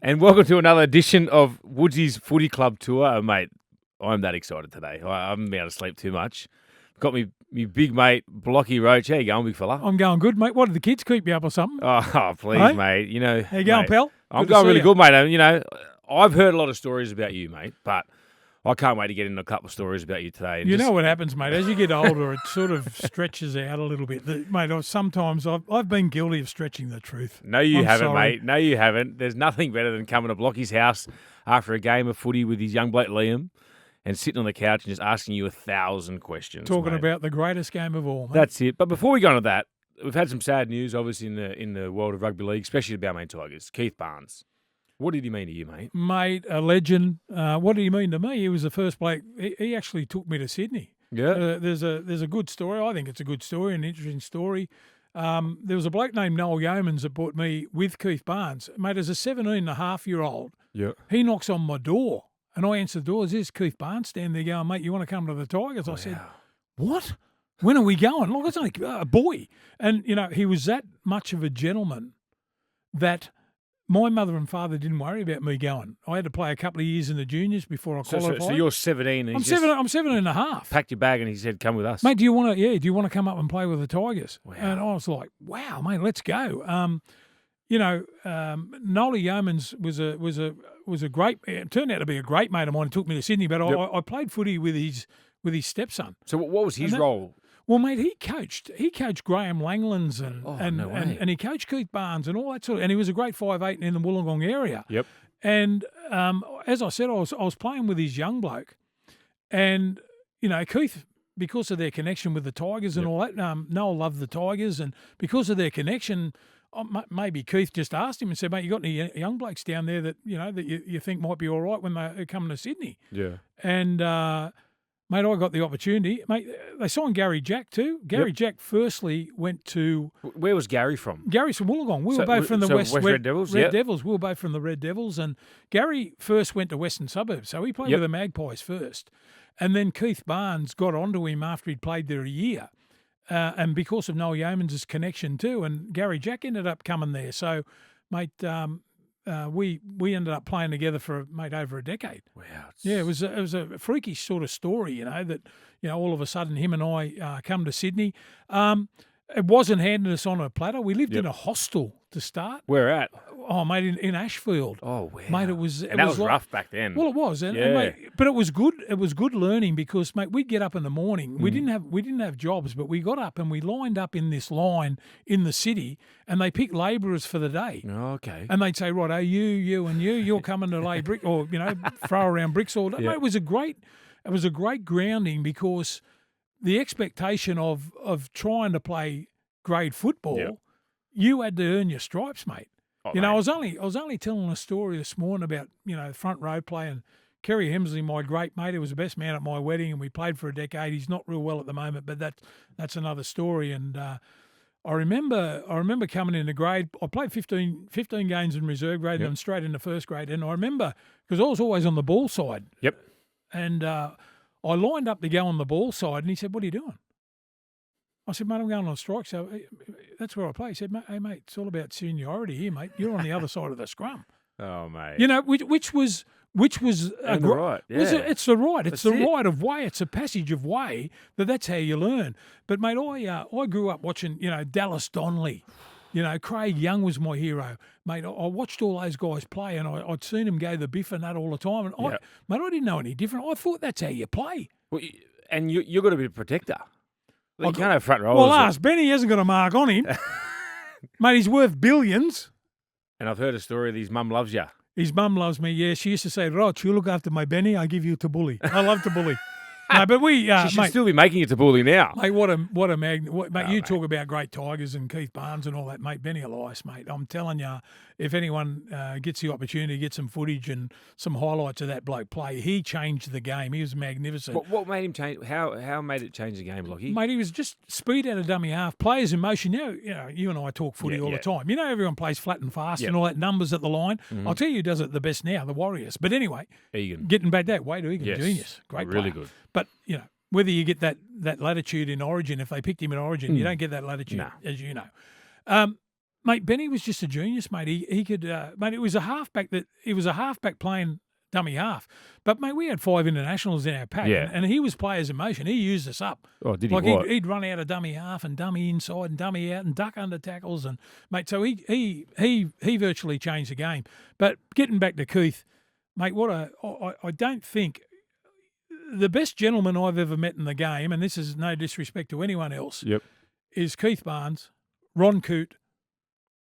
And welcome to another edition of Woodsy's Footy Club Tour. Mate, I'm that excited today. I haven't been able to sleep too much. Got me big mate, Blocky, Roach. How you going, big fella? I'm going good, mate. What, did the kids keep you up or something? Oh, please, Hey? mate. You know, How you going, mate, pal? I'm Good to going see really you. good, mate. You know, I've heard a lot of stories about you, mate, but I can't wait to get into a couple of stories about you today. And You just- know what happens, mate. As you get older, it sort of stretches out a little bit. Mate, sometimes I've been guilty of stretching the truth. No, you I'm haven't, sorry. mate. No, you haven't. There's nothing better than coming to Blocky's house after a game of footy with his young bloke Liam and sitting on the couch and just asking you 1,000 questions. Talking mate. about the greatest game of all, mate. That's it. But before we go on to that, we've had some sad news, obviously, in the world of rugby league, especially the Balmain Tigers. Keith Barnes. What did he mean to you, mate? Mate, a legend. What did he mean to me? He was the first bloke. He actually took me to Sydney. Yeah. There's a good story. I think it's a good story, an interesting story. There was a bloke named Noel Yeomans that brought me with Keith Barnes. Mate, as a 17-and-a-half-year-old, Yeah. he knocks on my door, and I answer the door. There's Keith Barnes standing there going, mate, you want to come to the Tigers? I said, what? When are we going? Look, it's only a boy. And, you know, he was that much of a gentleman that my mother and father didn't worry about me going. I had to play a couple of years in the juniors before I qualified. So you're 17 and I'm he's just 7.5. packed your bag and he said, come with us. Mate, do you want to come up and play with the Tigers? Wow. And I was like, wow, mate, let's go. Noel Yeomans was a great. It turned out to be a great mate of mine. Took me to Sydney, but Yep. I played footy with his stepson. So what was his And that- role? Well, mate, he coached Graham Langlands and no way. and he coached Keith Barnes and all that sort of. And he was a great 5'8" in the Wollongong area. Yep. And as I said, I was playing with his young bloke, and you know Keith, because of their connection with the Tigers and all that. Noel loved the Tigers, and because of their connection, maybe Keith just asked him and said, "Mate, you got any young blokes down there that you know that you think might be all right when they're coming to Sydney?" Yeah. And mate, I got the opportunity. Mate, they signed Gary Jack too. Gary Jack firstly went to. Where was Gary from? Gary's from Wollongong. We So- were both from the so West Red Devils, Red yep. Devils. We were both from the Red Devils, and Gary first went to Western Suburbs, so he played Yep. with the Magpies first, and then Keith Barnes got onto him after he'd played there a year, and because of Noel Yeomans' connection too, and Gary Jack ended up coming there. So, mate, we ended up playing together for over a decade. Wow. Yeah, it was a freakish sort of story, you know, that, you know, all of a sudden him and I come to Sydney. It wasn't handed us on a platter. We lived in a hostel to start. Where at? Oh, mate, in Ashfield. Oh, wow. Mate, it was And that was like, rough back then. Well, it was, and Yeah. mate, but it was good. It was good learning because, mate, we'd get up in the morning. We didn't have jobs, but we got up and we lined up in this line in the city, and they picked labourers for the day. Oh, okay. And they'd say, right, oh, you, and you're coming to lay brick or, you know, throw around bricks all day. Yeah. Mate, it was a great grounding because the expectation of trying to play grade football, Yep. you had to earn your stripes, mate. Oh, You know, mate. I was only telling a story this morning about, you know, front row play, and Kerry Hemsley, my great mate, who was the best man at my wedding, and we played for a decade. He's not real well at the moment, but that's another story. And I remember coming into grade. I played 15 games in reserve grade, and then straight into first grade. And I remember because I was always on the ball side, Yep. and I lined up to go on the ball side, and he said, "What are you doing?" I said, "Mate, I'm going on a strike." So that's where I play. He said, "Hey, mate, it's all about seniority here, mate. You're on the other side of the scrum." Oh, mate. You know, which was And the right, yeah. it's the right. It's That's the it. right of way. It's a passage of way that's how you learn. But mate, I grew up watching, you know, Dallas Donnelly. You know, Craig Young was my hero. Mate, I watched all those guys play, and I'd seen them go the biff and that all the time. And Yeah. I didn't know any different. I thought that's how you play. Well, and you've got to be a protector. You can't have front rows. Well, ask Benny hasn't got a mark on him. Mate, he's worth billions. And I've heard a story that his mum loves you. His mum loves me. Yeah, she used to say, "Roach, you look after my Benny. I give you to bully." I love to bully. No, but we, She should mate, still be making it to bully now. mate, what a magnet. Mate, you mate. talk about great Tigers and Keith Barnes and all that, mate. Benny Elias, mate. I'm telling you, if anyone gets the opportunity to get some footage and some highlights of that bloke play, he changed the game. He was magnificent. What made him change? How made it change the game, Lockie? Mate, he was just speed out of dummy half, players in motion. You and I talk footy all the time. You know, everyone plays flat and fast and all that numbers at the line. I'll tell you who does it the best now, the Warriors. But anyway, Egan. getting back that way to Egan, Yes. genius, great, Really player. good. But you know, whether you get that latitude in Origin, if they picked him in Origin, you don't get that latitude, Nah. as you know. Mate, Benny was just a genius, mate. He could, mate. It was a halfback playing dummy half. But mate, we had 5 internationals in our pack, Yeah. and he was players in motion. He used us up. Oh, did he? Like What? he'd run out of dummy half and dummy inside and dummy out and duck under tackles and mate. So he virtually changed the game. But getting back to Keith, mate, I don't think the best gentleman I've ever met in the game, and this is no disrespect to anyone else, Yep. is Keith Barnes, Ron Coote.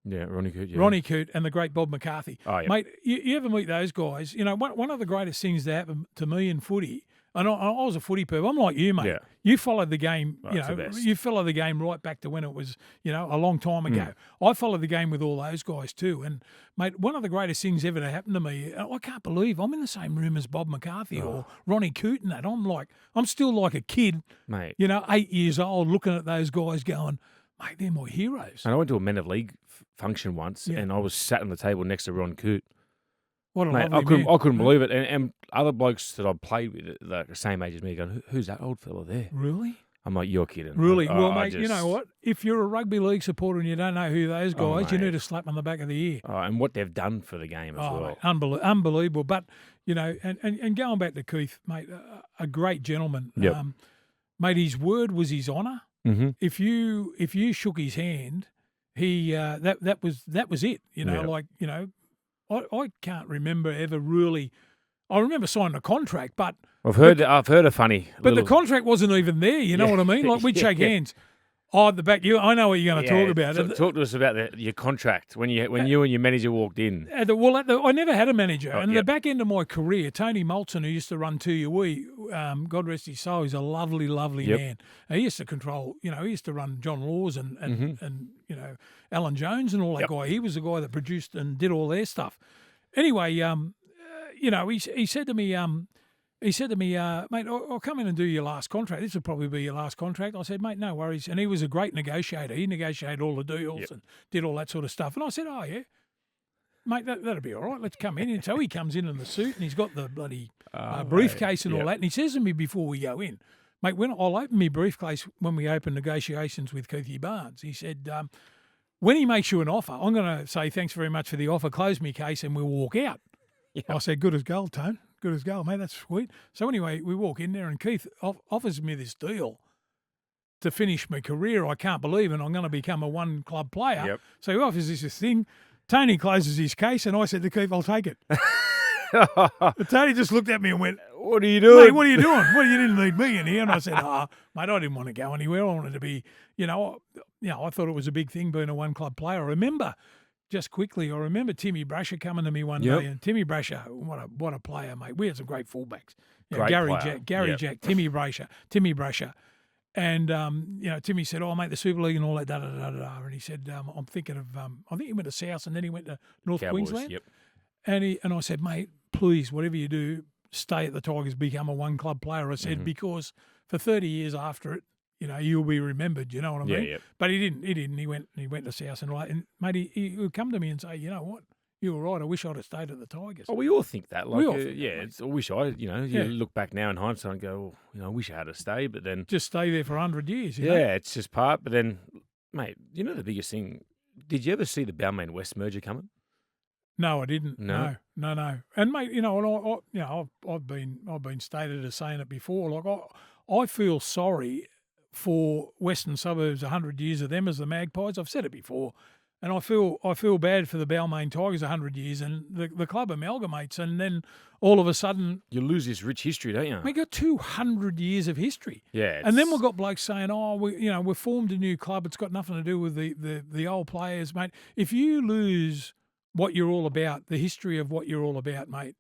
Yeah, Ronnie Coote. Yeah. Ronnie Coote and the great Bob McCarthy. Oh, yeah. Mate, you ever meet those guys? You know, one of the greatest things that happened to me in footy, and I was a footy perv. I'm like you, mate. Yeah. You followed the game, Oh, it's the best. you followed the game right back to when it was, a long time ago. I followed the game with all those guys too. And, mate, one of the greatest things ever to happen to me, I can't believe I'm in the same room as Bob McCarthy or Ronnie Coote and that. I'm still like a kid, Mate. 8 years old, looking at those guys going, mate, they're my heroes. And I went to a Men of League function once, Yeah. and I was sat on the table next to Ron Coote. What a Mate, lovely man. I couldn't believe it. And other blokes that I played with, like the same age as me, going, "Who's that old fella there?" Really? I'm like, "You're kidding." Really? I- Well, I mate, you know what? If you're a rugby league supporter and you don't know who those Oh, guys, you mate. need to slap on the back of the ear. And what they've done for the game as well. Mate, unbelievable. But, and going back to Keith, mate, a great gentleman. Yep. Mate, his word was his honour. Mm-hmm. If you shook his hand, he that was it. Yeah. I can't remember ever really. I remember signing a contract, but I've heard a funny. the little- contract wasn't even there. You know Yeah. what I mean? Like we'd shake Yeah. hands. Oh, at the back. I know what you're going to talk about. Talk to us about your contract when you and your manager walked in. I never had a manager. And yep. the back end of my career, Tony Moulton, who used to run 2UE, God rest his soul, he's a lovely, lovely Yep. man. He used to control, he used to run John Laws and Mm-hmm. Alan Jones and all that Yep. guy. He was the guy that produced and did all their stuff. Anyway, he said to me, mate, I'll come in and do your last contract. This will probably be your last contract. I said, mate, no worries. And he was a great negotiator. He negotiated all the deals Yep. and did all that sort of stuff. And I said, oh, yeah, mate, that'll be all right. Let's come in. And so he comes in the suit and he's got the bloody briefcase and all Yep. that. And he says to me before we go in, mate, when I'll open my briefcase when we open negotiations with Keithy Barnes, he said, when he makes you an offer, I'm going to say thanks very much for the offer, close me case, and we'll walk out. Yep. I said, good as gold, Tone. Good as gold, mate. That's sweet. So anyway, we walk in there and Keith offers me this deal to finish my career. I can't believe, and I'm going to become a one-club player. Yep. So he offers this thing. Tony closes his case, and I said to Keith, I'll take it. But Tony just looked at me and went, What are you doing? mate, what are you doing? Well, you didn't need me in here. And I said, mate, I didn't want to go anywhere. I wanted to be, I thought it was a big thing being a one-club player. I remember, just quickly, Timmy Brasher coming to me one Yep. day, and Timmy Brasher, what a player, mate. We had some great fullbacks. Great player. Gary Yep. Jack, Timmy Brasher. And, Timmy said, mate, the Super League and all that, da-da-da-da-da. And he said, I'm thinking of, I think he went to South and then he went to North Cowboys, Queensland. Yep. And I said, mate, please, whatever you do, stay at the Tigers, become a one-club player. I said, Mm-hmm. because for 30 years after it, you'll be remembered. You know what I mean? Yeah. But he didn't. He went to South and all that. And mate, he would come to me and say, you know what? You were right. I wish I'd have stayed at the Tigers. Oh, we all think that. Like, We all think that, I wish I, you Yeah. look back now in hindsight and go, I wish I had to stay. But then, Just stay there for 100 years. You yeah, know? it's just part. But then, mate, the biggest thing, did you ever see the Balmain West merger coming? No, I didn't. No? No. And mate, I've been stated as saying it before. Like I feel sorry for Western Suburbs, 100 years of them as the Magpies. I've said it before. And I feel bad for the Balmain Tigers 100 years, and the club amalgamates, and then all of a sudden You lose this rich history, don't you? we got 200 years of history. Yeah. And then we've got blokes saying, we've formed a new club. It's got nothing to do with the old players, mate. If you lose what you're all about, the history of what you're all about, mate,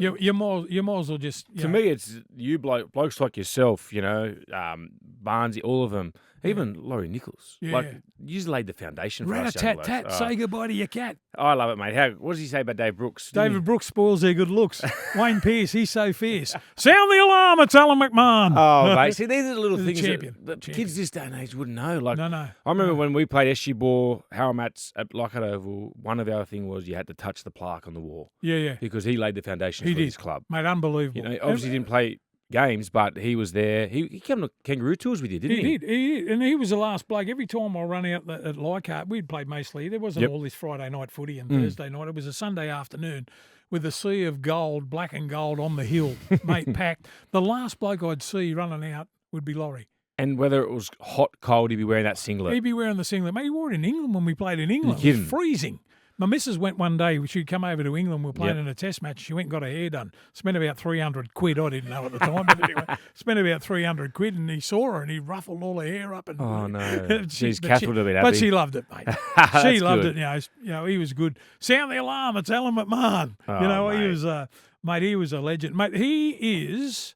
you might as well just... To me, it's you blokes like yourself, Barnesy, all of them, even Laurie Nichols. Yeah. Like, you just laid the foundation for us young blokes. Rat-a-tat-tat, say goodbye to your cat. I love it, mate. What does he say about Dave Brooks? David Brooks spoils their good looks. Wayne Pearce, he's so fierce. Sound the alarm, it's Alan McMahon. Oh, mate. See, these are the little He's a things champion. that Champion. kids this day and age wouldn't know. Like, No. I remember when we played SG Ball, Haramats at Leichhardt Oval, one of the other things was you had to touch the plaque on the wall Yeah. because he laid the foundation He for did. his club. Mate, unbelievable. Obviously didn't play games, but he was there. He came to Kangaroo tours with you, didn't he? He did, and he was the last bloke. Every time I run out at Leichhardt, we'd played mostly. There wasn't all this Friday night footy and Thursday night. It was a Sunday afternoon with a sea of gold, black and gold on the hill, mate, packed. The last bloke I'd see running out would be Laurie. And whether it was hot, cold, he'd be wearing that singlet. He'd be wearing the singlet. Mate, he wore it in England when we played in England. You're It was freezing. My missus went one day. She'd come over to England. We were playing in a test match. She went and got her hair done. Spent about 300 quid. I didn't know at the time, but anyway, spent about 300 quid. And he saw her and he ruffled all her hair up. And oh no, she's Kath would have been happy. But she loved it, mate. She loved it. You know, he was good. Sound the alarm! It's Alan McMahon. Mate. He was, mate. He was a legend, mate. He is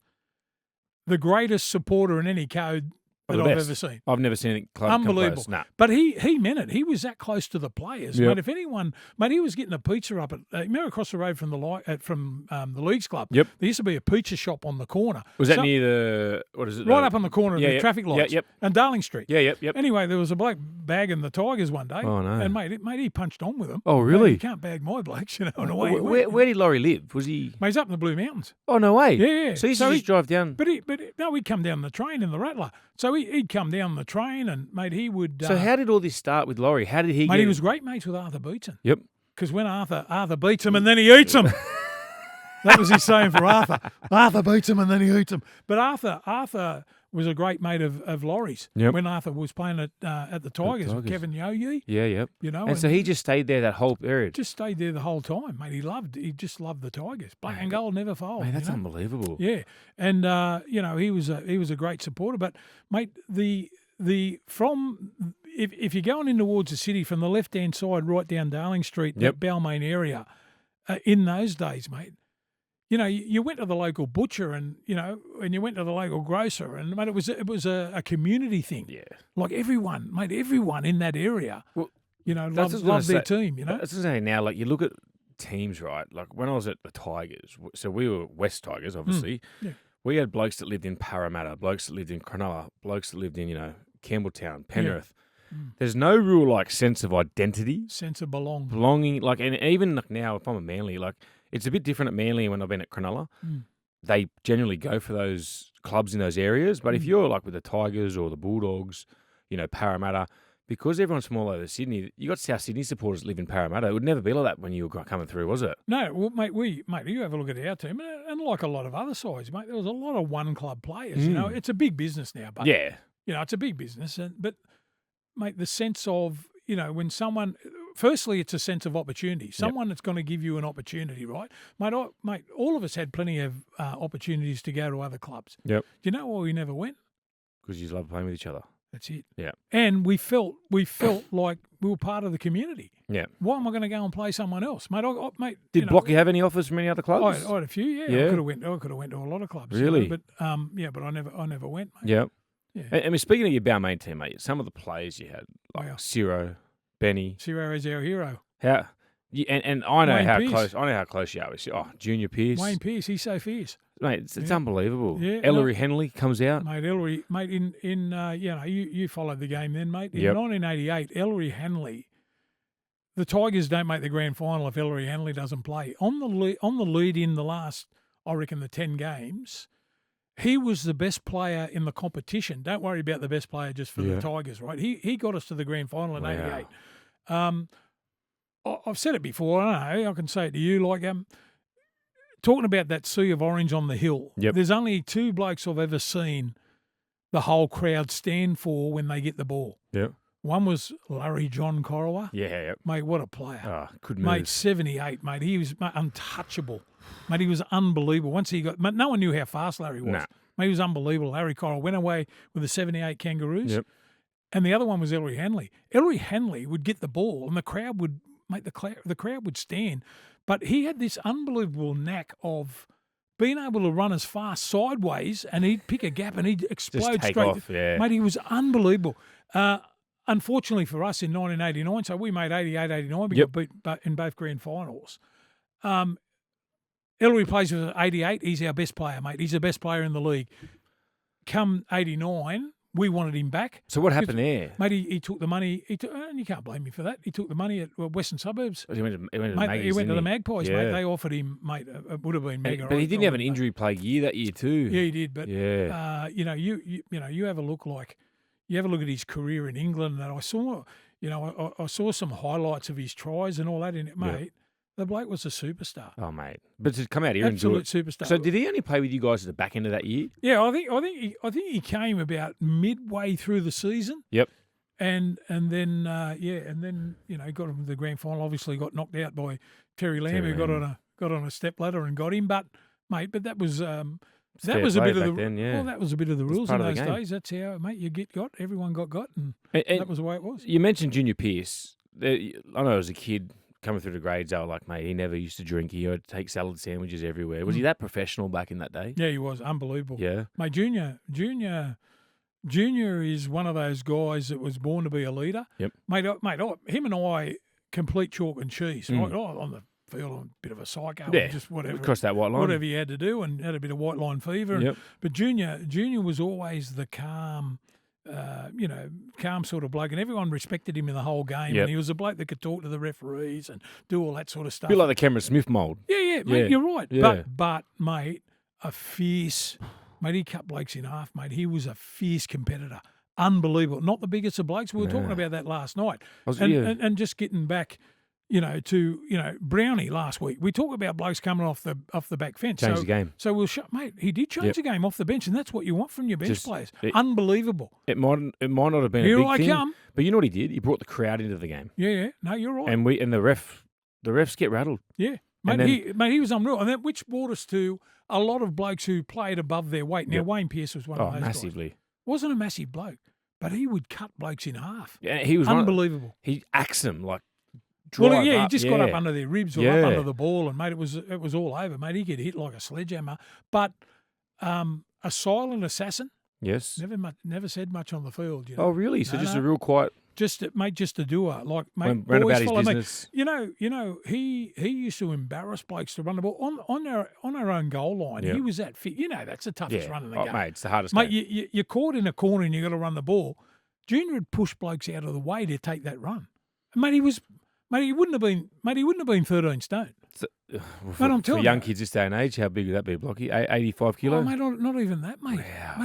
the greatest supporter in any code that I've ever seen. I've never seen it unbelievable. Nah. But he meant it. He was that close to the players. Yep. Mate, if anyone, mate, he was getting a pizza up at remember across the road from the Leagues Club. Yep. There used to be a pizza shop on the corner. Was that near the what is it? Right up on the corner of the traffic lights. Yep. And Darling Street. Yep. Anyway, there was a bloke bagging the Tigers one day. Oh no. And mate, he punched on with them. Oh really? Mate, you can't bag my blokes, you know. In a way, where did Laurie live? Was he? Mate, he's up in the Blue Mountains. Oh no way. Yeah. So he used to just drive down. But no, he'd come down the train in the Rattler. So he'd come down the train and mate, he would. So how did all this start with Laurie? How did he? Mate, he was great mates with Arthur Beetson. Yep. Because when Arthur beats him and then he eats him. That was his saying for Arthur. Arthur beats him and then he eats him. But Arthur was a great mate of Laurie's. Yep. When Arthur was playing at the Tigers with Kevin Yoyi. Yeah, yep. You know, and so he just stayed there that whole period. Just stayed there the whole time, mate. He just loved the Tigers. Black and gold never fold. Mate, that's unbelievable. Yeah, and you know he was a great supporter. But mate, if you're going in towards the city from the left hand side, right down Darling Street, that Balmain area, in those days, mate. You know, you went to the local butcher and you went to the local grocer and, mate, it was a community thing. Yeah. Like everyone in that area, loved their team, you know. That's what I'm saying now, like you look at teams, right? Like when I was at the Tigers, so we were West Tigers, obviously. Yeah. We had blokes that lived in Parramatta, blokes that lived in Cronulla, blokes that lived in, Campbelltown, Penrith. Yeah. There's no real, like, sense of identity. Sense of belonging. Like, and even like now, if I'm a Manly, like, it's a bit different at Manly when I've been at Cronulla. They generally go for those clubs in those areas. But if you're like with the Tigers or the Bulldogs, Parramatta, because everyone's from all over Sydney, you got South Sydney supporters that live in Parramatta. It would never be like that when you were coming through, was it? No, well, mate, you have a look at our team, and like a lot of other sides, mate, there was a lot of one-club players. You know, it's a big business now, but it's a big business. But mate, the sense of when someone. Firstly, it's a sense of opportunity. Someone that's going to give you an opportunity, right? Mate, all of us had plenty of opportunities to go to other clubs. Yep. Do you know why we never went? Because you love playing with each other. That's it. Yeah. And we felt like we were part of the community. Yeah. Why am I going to go and play someone else, mate? Did Blocky have any offers from any other clubs? I had a few. Yeah. I could have went to a lot of clubs. Really? But but I never went, mate. Yeah. Yeah. And I mean, speaking of your Balmain team, mate, some of the players you had, like Ciro, Benny. Ciro is our hero. How? And I know Wayne how Pearce. close. I know how close you are. Junior Pearce. Wayne Pearce, he's so fierce, mate. It's unbelievable. Yeah, Eller Henley comes out, mate. Ellery, mate. You followed the game then, mate. In 1988, Eller Henley. The Tigers don't make the grand final if Eller Henley doesn't play. On the lead in the last, I reckon, the 10 games. He was the best player in the competition. Don't worry about the best player just for the Tigers, right? He got us to the grand final in 88. I've said it before. I don't know. I can say it to you. Like talking about that sea of orange on the hill. Yep. There's only 2 blokes I've ever seen the whole crowd stand for when they get the ball. Yep. One was Larry John Corowa. Yeah. Mate, what a player. Good move. Mate, 78, mate. He was untouchable. Mate, he was unbelievable. Once he got, mate, no one knew how fast Larry was. Nah. Mate, he was unbelievable. Larry Corowa went away with the 78 Kangaroos. Yep. And the other one was Eller Henley. Eller Henley would get the ball and the crowd would, mate, the crowd would stand. But he had this unbelievable knack of being able to run as fast sideways and he'd pick a gap and he'd explode Just take straight. off, yeah. Mate, he was unbelievable. Unfortunately for us in 1989, so we made 88, 89. We got beat in both grand finals. Ellery plays with 88. He's our best player, mate. He's the best player in the league. Come 89, we wanted him back. So what happened there? Mate, he took the money. And you can't blame me for that. He took the money at Western Suburbs. He went to the Mate, Maggies, he went to the didn't Magpies, Yeah. mate. They offered him, mate. It would have been mega. But he didn't have an injury plague year that year too. Yeah, he did. But Yeah. you have a look at his career in England, and I saw, I saw some highlights of his tries and all that in it, mate. Yeah. The bloke was a superstar. Oh, mate. But to come out here Absolute and do it. superstar. So did he only play with you guys at the back end of that year? Yeah, I think he came about midway through the season. Yep. And then got him to the grand final. Obviously, got knocked out by Terry Lamb, who got on a step ladder and got him. But mate, that was that was a bit of the then, yeah. Well, that was a bit of the rules in part of those the game. days. That's how, mate, you got. Everyone got, and And that was the way it was. you mentioned Junior Pearce. I know as a kid coming through the grades, they were like, mate, he never used to drink. He would take salad sandwiches everywhere. Was he that professional back in that day? Yeah, he was unbelievable. Yeah. Mate, Junior is one of those guys that was born to be a leader. Yep. Mate, him and I complete chalk and cheese. Right? On the field, I'm a bit of a psycho. Yeah. Just whatever. Across that white line. Whatever he had to do, and had a bit of white line fever. Yep. But Junior was always the calm, calm sort of bloke, and everyone respected him in the whole game. Yep. And he was a bloke that could talk to the referees and do all that sort of stuff. A bit like the Cameron Smith mould. Yeah, mate, Yeah. you're right. Yeah. But mate, a fierce, mate, he cut blokes in half, mate. He was a fierce competitor. Unbelievable. Not the biggest of blokes. We were talking about that last night. And just getting back, to Brownie last week. We talk about blokes coming off the back fence. Change the game. So mate, he did change the game off the bench, and that's what you want from your bench players. Unbelievable. It might not have been Here a big I thing, come. but you know what he did? He brought the crowd into the game. Yeah. No, you're right. And the refs get rattled. Yeah. Mate, he was unreal. And that, which brought us to a lot of blokes who played above their weight. Now, Wayne Pearce was one of those massively. guys. Wasn't a massive bloke, but he would cut blokes in half. Yeah, he was unbelievable. He axed them like. Well, he up, just got up under their ribs or Yeah. up under the ball, and mate, it was all over, mate. He get hit like a sledgehammer. But a silent assassin. Yes. Never said much on the field. Oh, really? So just a real quiet. Just a doer. Like, mate, ran boys about his follow business. me. He used to embarrass blokes to run the ball on our own goal line. Yeah. He was that fit. That's the toughest run in the game. Mate, it's the hardest Mate, game. you're caught in a corner and you got to run the ball. Junior would push blokes out of the way to take that run. And he wouldn't have been 13 stone. I'm telling for young you. kids this day and age, how big would that be, Blocky? 85 kilo? Oh, mate, not even that, mate. Wow.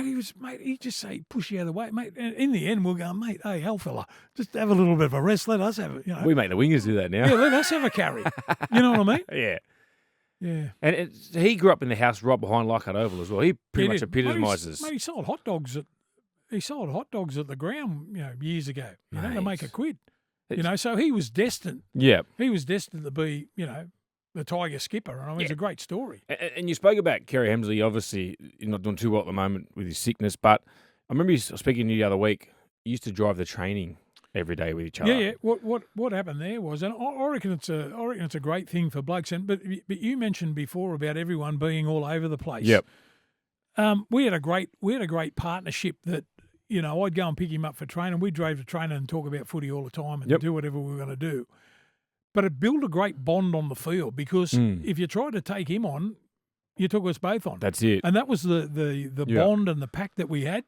Mate, he'd just say, push you out of the way. Mate, and in the end, we'll go, mate, hey, hell fella, just have a little bit of a rest. Let us have it, We make the wingers do that now. Yeah, let us have a carry. You know what I mean? Yeah. Yeah. And he grew up in the house right behind Leichhardt Oval as well. He pretty much did. epitomises. Mate, he sold hot dogs at the ground, years ago, to Mate. make a quid. So he was destined. Yeah. He was destined to be, the Tiger skipper. And it's a great story. And you spoke about Kerry Hemsley. Obviously, you're not doing too well at the moment with his sickness, but I remember you speaking to you the other week. You used to drive the training every day with each other. Yeah. What happened there was, and I reckon it's a great thing for blokes. But you mentioned before about everyone being all over the place. Yep. We had a great partnership that. I'd go and pick him up for training. We drove to training and talk about footy all the time and do whatever we were going to do. But it built a great bond on the field because if you tried to take him on, you took us both on. That's it. And that was the bond and the pact that we had.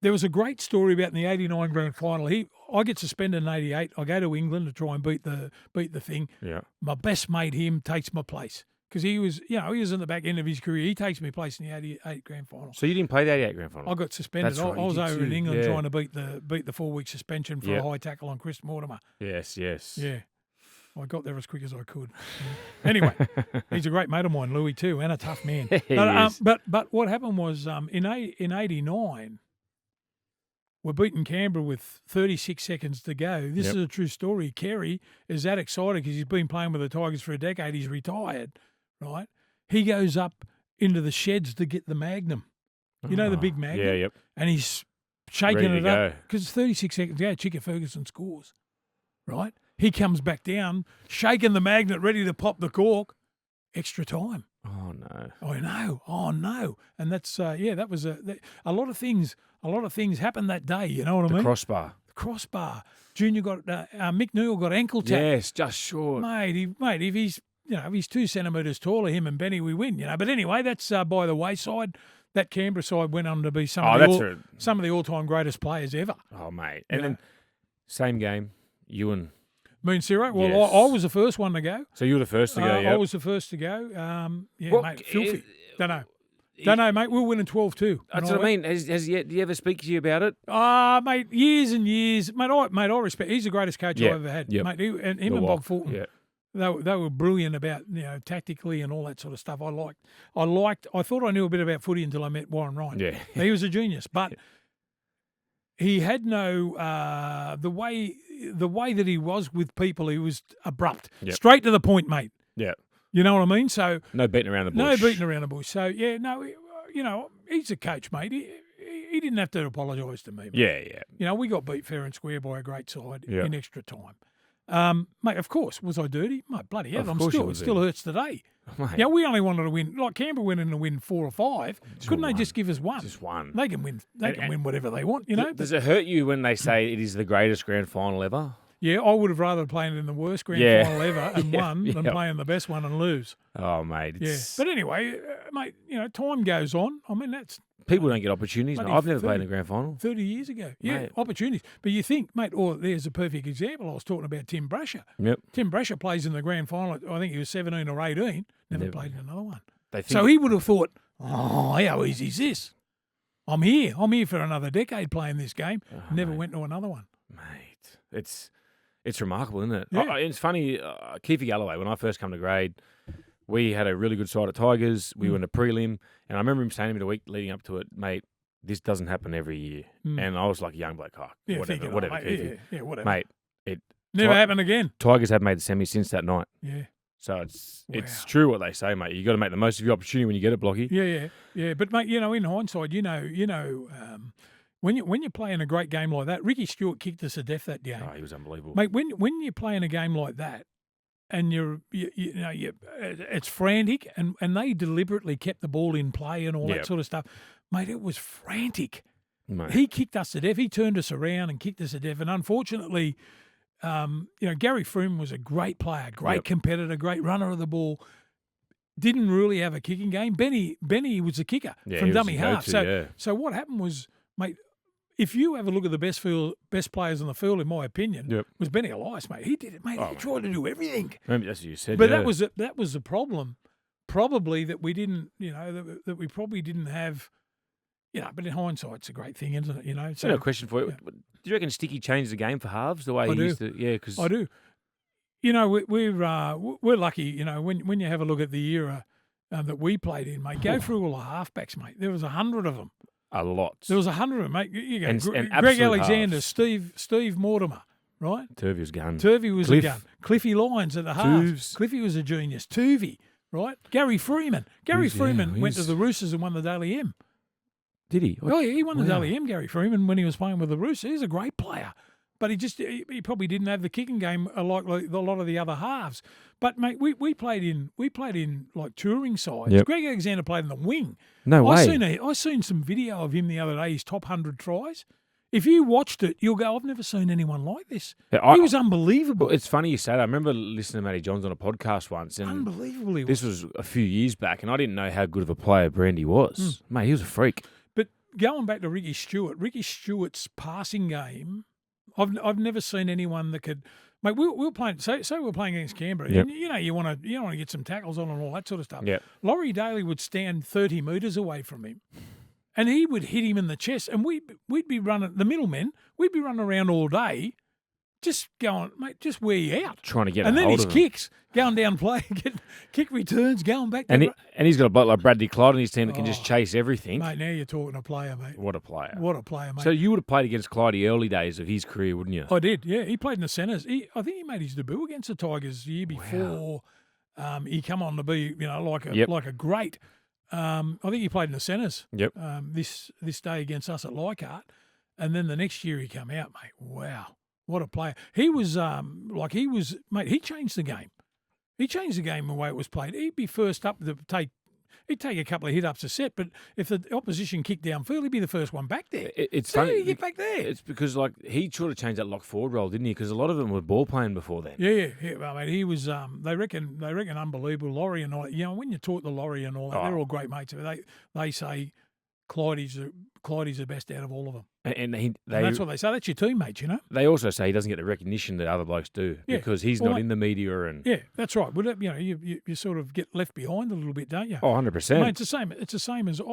There was a great story about in the '89 grand final. I get suspended in '88. I go to England to try and beat the thing. Yeah. My best mate, him, takes my place. Because he was in the back end of his career. He takes me place in the '88 grand final. So you didn't play the '88 grand final? I got suspended. That's right, I was you did over in too. England Yeah. trying to beat the 4-week suspension for a high tackle on Chris Mortimer. Yes. Yeah. I got there as quick as I could. Anyway, he's a great mate of mine, Louis, too, and a tough man. Is. But what happened was in '89, we're beating Canberra with 36 seconds to go. This is a true story. Kerry is that excited because he's been playing with the Tigers for a decade. He's retired, right? He goes up into the sheds to get the Magnum. The big Magnum? Yeah, yep. And he's shaking Ready it to up go. because it's 36 seconds to go. Chicka Ferguson scores, right? He comes back down, shaking the magnet, ready to pop the cork. Extra time. Oh, no. I know. Oh, no. And that's, that was a lot of things happened that day. You know what I mean? Crossbar. The crossbar. Junior got, Mick Newell got ankle tap. Yes, just short. Mate, if he's 2 centimetres taller, him and Benny, we win, But anyway, that's by the wayside. that Canberra side went on to be some of the all-time greatest players ever. Oh, mate. And then same game, you and... Me and Ciro? Well, Yes. I was the first one to go. So you were the first to go, I was the first to go. Well, mate, filthy. Don't know, mate. We were winning 12-2. That's what I mean. Do you ever speak to you about it? Mate, years and years. Mate, I respect. He's the greatest coach I've ever had. Yep. Mate, him and Bob Fulton. Yeah. They were brilliant about, tactically and all that sort of stuff. I thought I knew a bit about footy until I met Warren Ryan. Yeah. He was a genius, but he had no the way that he was with people. He was abrupt, straight to the point, mate. Yeah. You know what I mean? So no beating around the bush. No beating around the bush. So he's a coach, mate. He didn't have to apologise to me. Mate. Yeah. We got beat fair and square by a great side in extra time. Mate, of course, was I dirty? Mate, bloody hell, it still hurts today. Mate. We only wanted to win. Like Canberra went in to win 4 or 5. Couldn't they just give us one? Just one. They can win. They can win whatever they want. Does it hurt you when they say it is the greatest grand final ever? Yeah, I would have rather played in the worst grand final ever and won than play in the best one and lose. Oh, mate. But anyway, mate, time goes on. I mean, that's... People don't get opportunities. I've never played in a grand final. 30 years ago. Yeah, mate. Opportunities. But you think, mate, there's a perfect example. I was talking about Tim Brasher. Yep. Tim Brasher plays in the grand final. I think he was 17 or 18. Never played in another one. So he would have thought, how easy is this? I'm here for another decade playing this game. Never went to another one. Mate, it's remarkable, isn't it? Yeah. It's funny, Keefe Galloway, when I first come to grade, we had a really good side at Tigers. We went to prelim, and I remember him saying to me the week leading up to it, mate, this doesn't happen every year. And I was like a young bloke, whatever, Keefe. Yeah, whatever. Mate, it never happened again. Tigers have made the semi since that night. Yeah. So it's true what they say, mate. You got to make the most of your opportunity when you get it, Blocky. Yeah. But mate, in hindsight, when you're playing a great game like that, Ricky Stewart kicked us to death that game. Oh, he was unbelievable, mate. When you're playing a game like that, and it's frantic, and they deliberately kept the ball in play and all that sort of stuff, mate. It was frantic. Mate. He kicked us to death. He turned us around and kicked us to death. And unfortunately, Gary Freeman was a great player, great competitor, great runner of the ball. Didn't really have a kicking game. Benny was a kicker from dummy half. So what happened was, mate, if you have a look at the best players on the field, in my opinion, was Benny Elias, mate. He did it, mate. He tried to do everything. Remember, that's what you said. But that was the problem. Probably that we didn't, that we probably didn't have. But in hindsight, it's a great thing, isn't it? So, I have a question for you. Do you reckon Sticky changed the game for halves the way he used to? Yeah, because I do. We're lucky. When you have a look at the era that we played in, mate, go through all the halfbacks, mate. There was 100 of them. A lot. There was 100 of them, mate. You go, And Greg Alexander, halves. Steve Mortimer, right? Turvey was gun. Turvey was a gun. Cliffy Lyons at the halves. Cliffy was a genius. Tuvey, right? Gary Freeman. Gary Freeman went to the Roosters and won the Daly M. Did he? Oh, yeah, he won the Daly M, Gary Freeman, when he was playing with the Roosters. He's a great player. But he probably didn't have the kicking game like a lot of the other halves. But mate, we played in like touring sides. Yep. Greg Alexander played in the wing. No way. I seen some video of him the other day. His top 100 tries. If you watched it, you'll go, I've never seen anyone like this. He was unbelievable. Well, it's funny you say that. I remember listening to Matty Johns on a podcast once, and unbelievably. This was a few years back, and I didn't know how good of a player Brandy was. Mate, he was a freak. But going back to Ricky Stewart's passing game. I've never seen anyone that could, mate. We're playing. So we're playing against Canberra. Yep. And, you want to get some tackles on and all that sort of stuff. Yep. Laurie Daly would stand 30 metres away from him, and he would hit him in the chest. And we'd be running the middlemen. We'd be running around all day, just going, mate, just wear you out. Trying to get and a then hold his of him. kicks going down play, get kick returns, going back. And he's got a bloke like Bradley Clyde on his team that can just chase everything. Mate, now you're talking a player, mate. What a player! What a player, mate. So you would have played against Clyde the early days of his career, wouldn't you? I did, yeah. He played in the centres. I think he made his debut against the Tigers the year before. He come on to be, like a great. I think he played in the centres. Yep. This day against us at Leichhardt, and then the next year he come out, mate. Wow, what a player! He was mate. He changed the game. He changed the game the way it was played. He'd be first up to take. He'd take a couple of hit-ups a set, but if the opposition kicked downfield, he'd be the first one back there. It's so funny. How do you get back there? It's because he sort of changed that lock forward role, didn't he? Because a lot of them were ball playing before then. Yeah. Well, mate, he was. They reckon unbelievable. Laurie and all. When you talk to Laurie and all that, they're all great mates. They say Clyde's the best out of all of them. And That's what they say. That's your teammates, you know. They also say he doesn't get the recognition that other blokes do because he's not in the media. And yeah, that's right. Well, you know, you sort of get left behind a little bit, don't you? Oh, 100%. Mate, it's the same. It's the same as I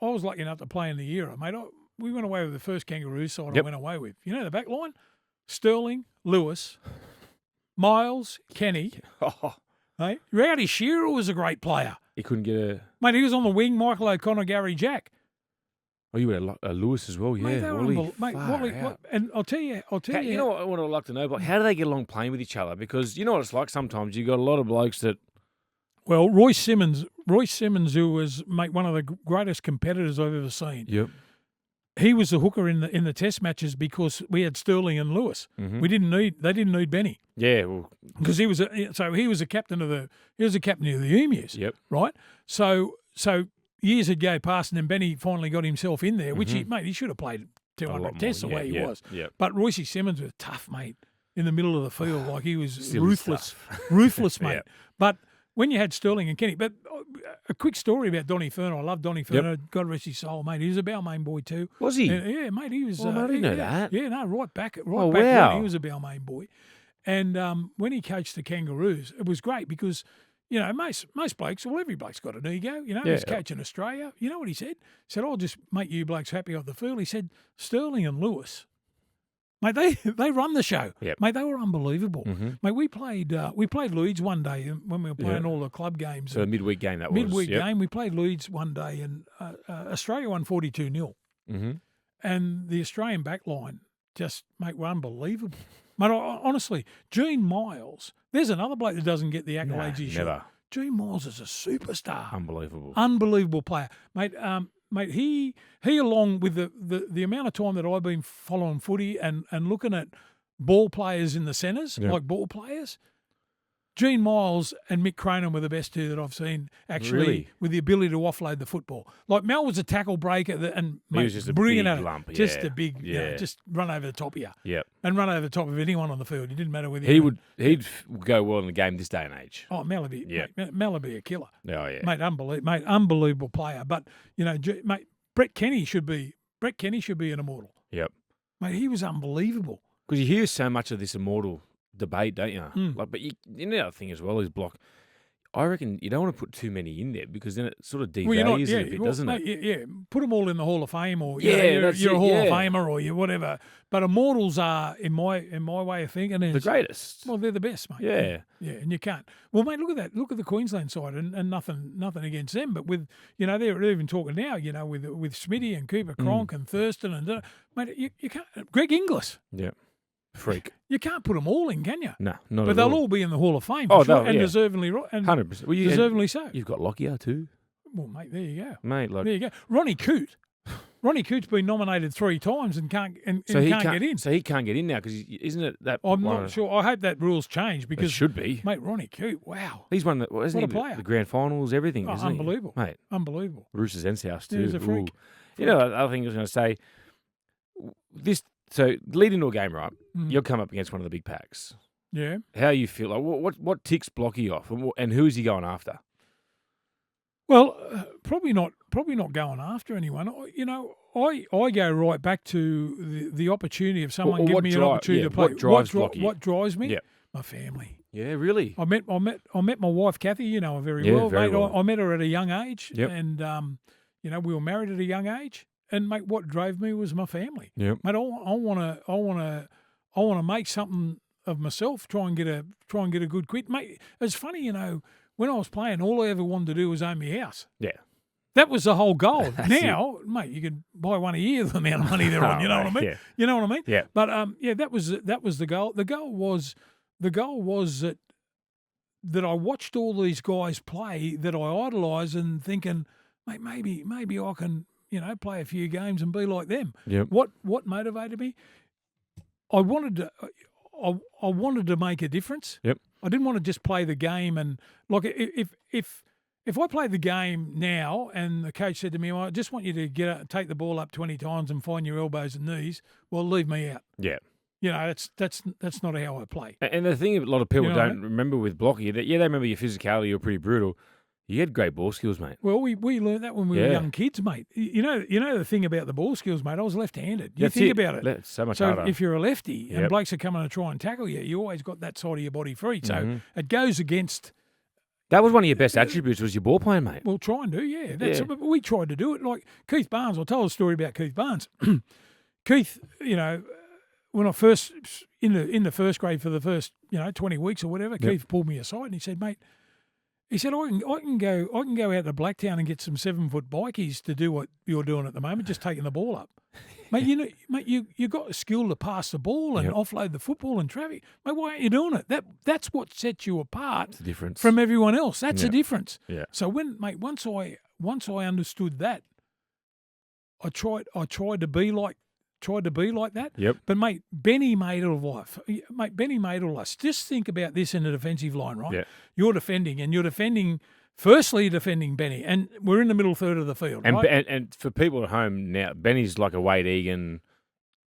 was lucky enough to play in the era, mate. We went away with the first Kangaroo side. I went away with, you know, the back line: Sterling, Lewis, Miles, Kenny. Mate, Rowdy Shearer was a great player. He couldn't get a mate. He was on the wing. Michael O'Connor, Gary Jack. Oh, you had a Lewis as well, yeah. Wally, and I'll tell you. You know what I would like to know? Like, how do they get along playing with each other? Because you know what it's like. Sometimes you got a lot of blokes that. Well, Royce Simmons, who was one of the greatest competitors I've ever seen. Yep. He was the hooker in the test matches because we had Sterling and Lewis. Mm-hmm. They didn't need Benny. Yeah, well, because he was a captain of the Emus. Yep. Right. So years would go past, and then Benny finally got himself in there, which he should have played 200 tests the way he was. Yep. But Royce Simmons was tough, mate, in the middle of the field, like he was ruthless, mate. Yep. But when you had Sterling and Kenny, but a quick story about Donny Ferner. I love Donny Ferner. Yep. God rest his soul, mate. He was a Balmain boy too. Was he? Yeah, mate. He was. I didn't know that. Yeah, no, right back. Wow. Then, he was a Balmain boy, and when he coached the Kangaroos, it was great because. You know, most blokes, every bloke's got an ego. You know, he's coaching Australia. You know what he said? He said, I'll just make you blokes happy off the field. He said, Sterling and Lewis, mate, they run the show. Yep. Mate, they were unbelievable. Mm-hmm. Mate, we played Leeds one day when we were playing all the club games. So a midweek game that was. Midweek game, we played Leeds one day and Australia won 42-0. Mm-hmm. And the Australian back line just, mate, were unbelievable. Mate, honestly, Gene Miles, there's another bloke that doesn't get the accolades he should. Never. Gene Miles is a superstar. Unbelievable Player. Mate, he along with the amount of time that I've been following footy and looking at ball players in the centres, like ball players, Gene Miles and Mick Cronin were the best two that I've seen, actually, with the ability to offload the football. Like, Mel was a tackle breaker and he was just brilliant a at big lump. Just a big, just run over the top of you. Yep. And run over the top of anyone on the field. It didn't matter whether he'd go well in the game this day and age. Oh, Mel would be a killer. Oh, yeah. Mate, unbelievable player. But, you know, mate, Brett Kenny should be an Immortal. Yep. Mate, he was unbelievable. Because you hear so much of this Immortal debate, don't you? Like, but the other thing as well is Block. I reckon you don't want to put too many in there because then it sort of devalues it a bit, doesn't it? Yeah, put them all in the Hall of Fame, or you're a Hall of Famer, or you whatever. But Immortals are, in my way of thinking, the greatest. Well, they're the best, mate. Yeah, and you can't. Well, mate, look at that. Look at the Queensland side, and nothing against them, but with they're even talking now, with Smitty and Cooper Cronk and Thurston and mate, you can't. Greg Inglis. Yeah. Freak. You can't put them all in, can you? No, not but at they'll all be in the Hall of Fame, and deservingly right. 100%. Well, deservingly so. You've got Lockyer too. Well, mate, there you go. Mate, there you go. Ronnie Coote's been nominated 3 times and can't get in. So he can't get in now because isn't it that? I'm not sure. I hope that rule's changed because it should be. Mate, Ronnie Coote, wow, he's won what a player. The grand finals, everything. Oh, isn't unbelievable, he? Mate. Unbelievable. Roosters Ends house too. He's a freak. You know, the other thing I was going to say. So lead into a game, right? You'll come up against one of the big packs. Yeah. How you feel? Like what ticks Blocky off, and who is he going after? Well, probably not going after anyone. You know, I go right back to the opportunity of someone giving me an opportunity to play. What drives me? Yeah. My family. Yeah, really. I met my wife Kathy. You know her very well, mate. I met her at a young age, and we were married at a young age. And mate, what drove me was my family. Yep. Mate, I want to make something of myself. Try and get a good quid. Mate, it's funny, when I was playing, all I ever wanted to do was own my house. Yeah. That was the whole goal. Now, mate, you can buy one a year the amount of money they're on. You know what I mean? Yeah. You know what I mean? Yeah. But that was the goal. The goal was that I watched all these guys play that I idolised and thinking, mate, maybe I can. Play a few games and be like them. Yep. What motivated me? I wanted to make a difference. Yep. I didn't want to just play the game and like if I played the game now and the coach said to me, I just want you to take the ball up 20 times and find your elbows and knees, well, leave me out. Yeah. That's not how I play. And the thing a lot of people don't remember with Blocky, they remember your physicality, you're pretty brutal. You had great ball skills, mate. Well, we learned that when we were young kids, mate. You know the thing about the ball skills, mate. I was left-handed. You think about it. It's so much harder. If you're a lefty and blokes are coming to try and tackle you, you always got that side of your body free. So it goes against. That was one of your best attributes, was your ball playing, mate. Well, try and do, yeah. We tried to do it. Like Keith Barnes, I'll tell a story about Keith Barnes. Keith, when I first in the first grade for the first 20 weeks or whatever, Keith pulled me aside and he said, mate. He said, I can go out to Blacktown and get some 7-foot bikies to do what you're doing at the moment, just taking the ball up. Mate, you got a skill to pass the ball and offload the football and traffic. Mate, why aren't you doing it? That's what sets you apart from everyone else. That's a difference. Yeah. So once I understood that, I tried to be like that. Yep. But, mate, Benny made it of life. Mate, Benny made it of life. Just think about this in the defensive line, right? Yeah. You're defending, firstly defending Benny, and we're in the middle third of the field, and, right? And for people at home now, Benny's like a Wade Egan.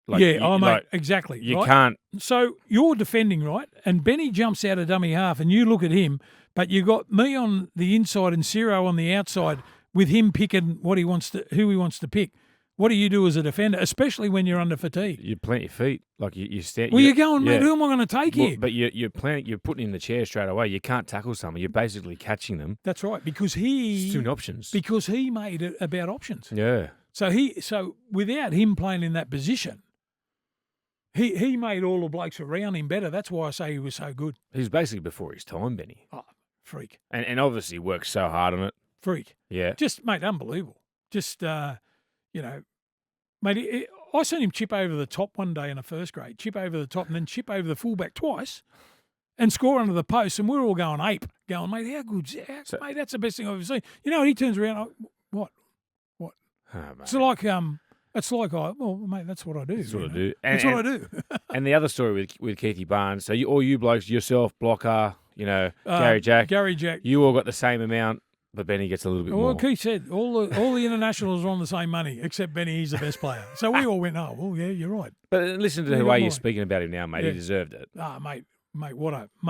Mate, exactly. You right? can't. So you're defending, right? And Benny jumps out of dummy half, and you look at him, but you got me on the inside and Ciro on the outside with him picking who he wants to pick. What do you do as a defender, especially when you're under fatigue? You plant your feet, like you stand. Well, you're going, mate, who am I going to take here? But you're putting in the chair straight away. You can't tackle someone. You're basically catching them. That's right, because it's two options. Because he made it about options. Yeah. So without him playing in that position, he made all the blokes around him better. That's why I say he was so good. He was basically before his time, Benny. Oh, freak. And obviously worked so hard on it. Freak. Yeah. Just, mate, unbelievable. Just, mate, I seen him chip over the top one day in the first grade, chip over the top and then chip over the fullback twice and score under the post. And we're all going ape, going, mate, how good's that? Mate, that's the best thing I've ever seen. You know, he turns around, what? Oh, It's like, mate, that's what I do. That's what I do. That's what I do. And the other story with Keithy Barnes, so all you blokes, yourself, Blocker, Gary Jack, you all got the same amount. But Benny gets a little bit more. Well, Keith said all the internationals are on the same money, except Benny. He's the best player. So we all went, yeah, you're right. But listen to the way you're speaking about him now, mate. Yeah. He deserved it. Mate,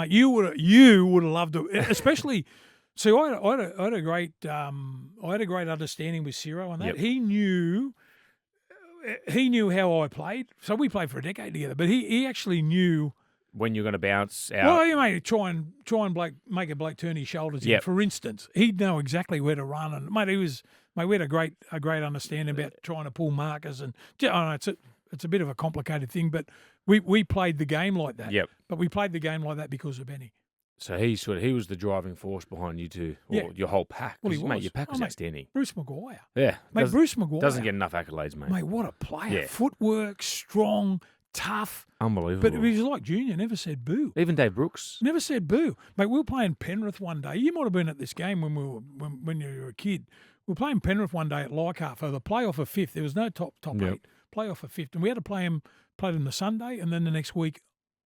you would have loved it, especially. See, I had a great understanding with Ciro on that. Yep. He knew how I played. So we played for a decade together, but he actually knew when you're going to bounce out. Well, you made try and make a bloke turn his shoulders in. For instance, he'd know exactly where to run, and mate, we had a great understanding about trying to pull markers, and I know it's a bit of a complicated thing, but we played the game like that. Yep. But we played the game like that because of Benny. So he was the driving force behind you two, or your whole pack. Well, he was. Mate, your pack was outstanding. Bruce Maguire. Yeah, mate, Bruce Maguire doesn't get enough accolades, mate. Mate, what a player! Yeah. Footwork, strong. Tough. Unbelievable. But he was like Junior, never said boo. Even Dave Brooks. Never said boo. Mate, we were playing Penrith one day. You might have been at this game when you were a kid. We were playing Penrith one day at Leichhardt for the playoff of fifth. There was no top eight. Playoff of fifth. And we had to play them the Sunday and then the next week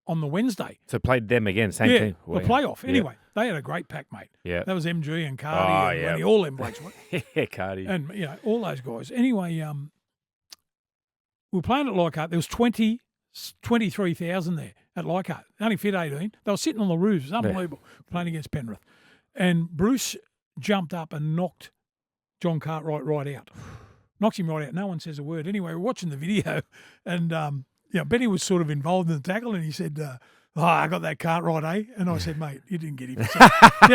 on the Wednesday. So played them again, same team. The playoff. Anyway, they had a great pack, mate. Yeah. That was MG and Cardi and all them blokes. Yeah, Cardi. And, all those guys. Anyway, we were playing at Leichhardt. There was 23,000 there at Leichhardt. Only fit 18. They were sitting on the roofs. It was unbelievable. Playing against Penrith. And Bruce jumped up and knocked John Cartwright right out. Knocks him right out. No one says a word. Anyway, we're watching the video and, Benny was sort of involved in the tackle and he said, I got that Cartwright, eh? And I said, mate, you didn't get him. So you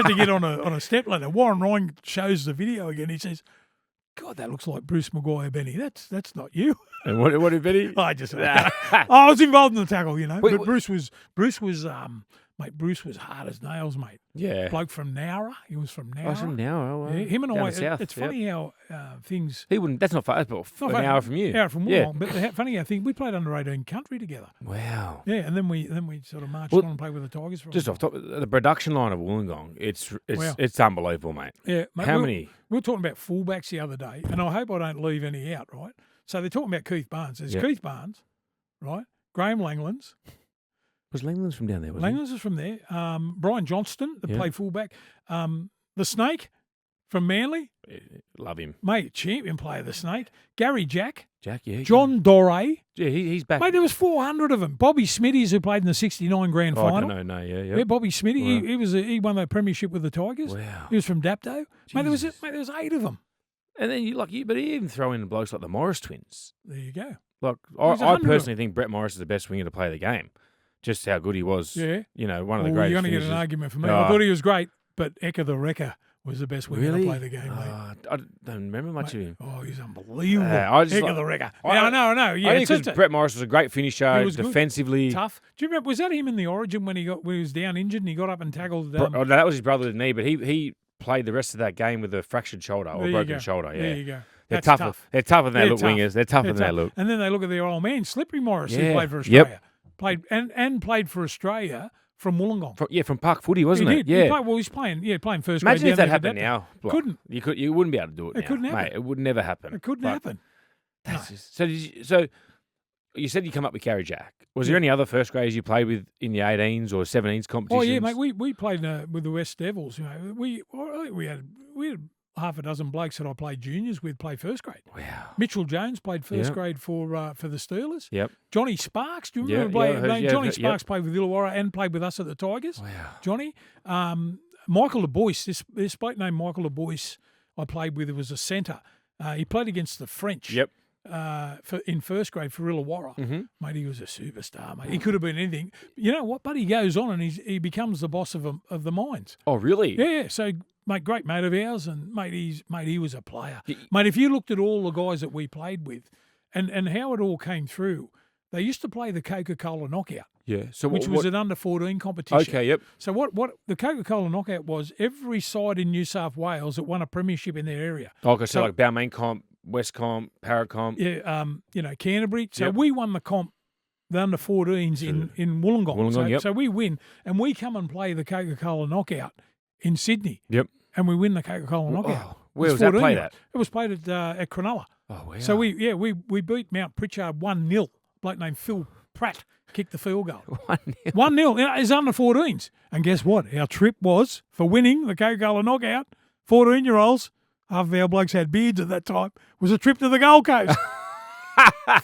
have to get on a step ladder. Warren Ryan shows the video again. He says, God, that looks like Bruce Maguire, Benny. That's not you. And what did Benny? I was involved in the tackle, but Bruce was hard as nails, mate. Yeah. Bloke from Nowra. He was from Nowra. I was from Nowra. Yeah, him and I. South, it's funny how things. He wouldn't. That's not far. That's about an hour from you. Hour from Wollongong. But funny how things. We played under 18 country together. Wow. Yeah, and then we sort of marched on and played with the Tigers. For just off top, the production line of Wollongong, it's unbelievable, mate. Yeah. Mate, how many? We were talking about fullbacks the other day, and I hope I don't leave any out, right? So they're talking about Keith Barnes. There's Keith Barnes, right? Graham Langlands. Was Langlands from down there? Langlands is from there. Brian Johnston, that played fullback. The Snake from Manly. Love him. Mate, champion player, the Snake. Gary Jack. Jack, yeah. John Doré. Yeah, he's back. Mate, there was 400 of them. Bobby Smitties, who played in the 69 grand I final. don't know, yeah. Yeah, Bobby Smitty. Wow. He won the premiership with the Tigers. Wow. He was from Dapto. Mate, there Jesus. was 8 of them. And then but you even throw in blokes like the Morris twins. There you go. Like There's I 100 personally think Brett Morris is the best winger to play the game. Just how good he was. Yeah. One of the Well, greatest. you're going to get finishers. an argument from me. Oh. I thought he was great, but Eka the Wrecker was the best winger Really? to play the game, mate. I don't remember much of him. Oh, he's unbelievable. I just Eka like- the Wrecker. I- No. Yeah, I think it's because Brett Morris was a great finisher, He was good. defensively. tough. Do you remember? Was that him in the Origin when he was down injured and he got up and tackled? No, that was his brother with the knee, but he played the rest of that game with a fractured shoulder or There you broken go. shoulder. Yeah, There you go. they're That's tougher. tough. They're tougher than they They're look. tough. Wingers. They're tougher They're than they tough. look. And then they look at their old man, Slippery Morris, who Yeah. played for Yep. Australia. Played played for Australia from Wollongong. From Park Footy, wasn't he it? did. Yeah. He played, well, he's playing first Imagine grade if down that there happened for now. Like, Couldn't. You wouldn't be able to do it. It now, couldn't happen. mate. It would never happen. It couldn't Like, happen. That's No. just, so you said you come up with Gary Jack. Was there any other first graders you played with in the 18s or 17s competitions? Oh yeah, mate. We played with the West Devils. I think we had half a dozen blokes that I played juniors with play first grade. Wow. Mitchell Jones played first Yep. grade for the Steelers. Yep. Johnny Sparks, do you Yeah, remember? yeah, I heard- yeah, Johnny yep. Sparks played with Illawarra and played with us at the Tigers. Wow. Johnny, Michael LeBoyce, this bloke named Michael LeBoyce, I played with. It was a centre. He played against the French. Yep. In first grade for Illawarra. Mm-hmm. Mate, he was a superstar, mate. He could have been anything. You know what? But he goes on and he becomes the boss of the mines. Oh, really? Yeah. So, mate, great mate of ours, and he was a player. Y- Mate, if you looked at all the guys that we played with, and how it all came through, they used to play the Coca-Cola Knockout, Yeah. So which what, was an under-14 competition. Okay. Yep. So what the Coca-Cola Knockout was, every side in New South Wales that won a premiership in their area. Okay. So So- like Balmain comp, West comp, Paracomp. Yeah, Canterbury. So Yep. we won the comp, the under-14s in Wollongong. Wollongong, so, yep. so we win, and we come and play the Coca-Cola Knockout in Sydney, Yep. and we win the Coca-Cola Knockout. Oh, where It's was that 14 played year- at? It was played at Cronulla. Oh, wow. So we beat Mount Pritchard 1-0. Bloke named Phil Pratt kicked the field goal. 1-0. 1-0. It's under-14s. And guess what? Our trip was, for winning the Coca-Cola Knockout, 14-year-olds, half of our blokes had beards at that time, was a trip to the Gold Coast.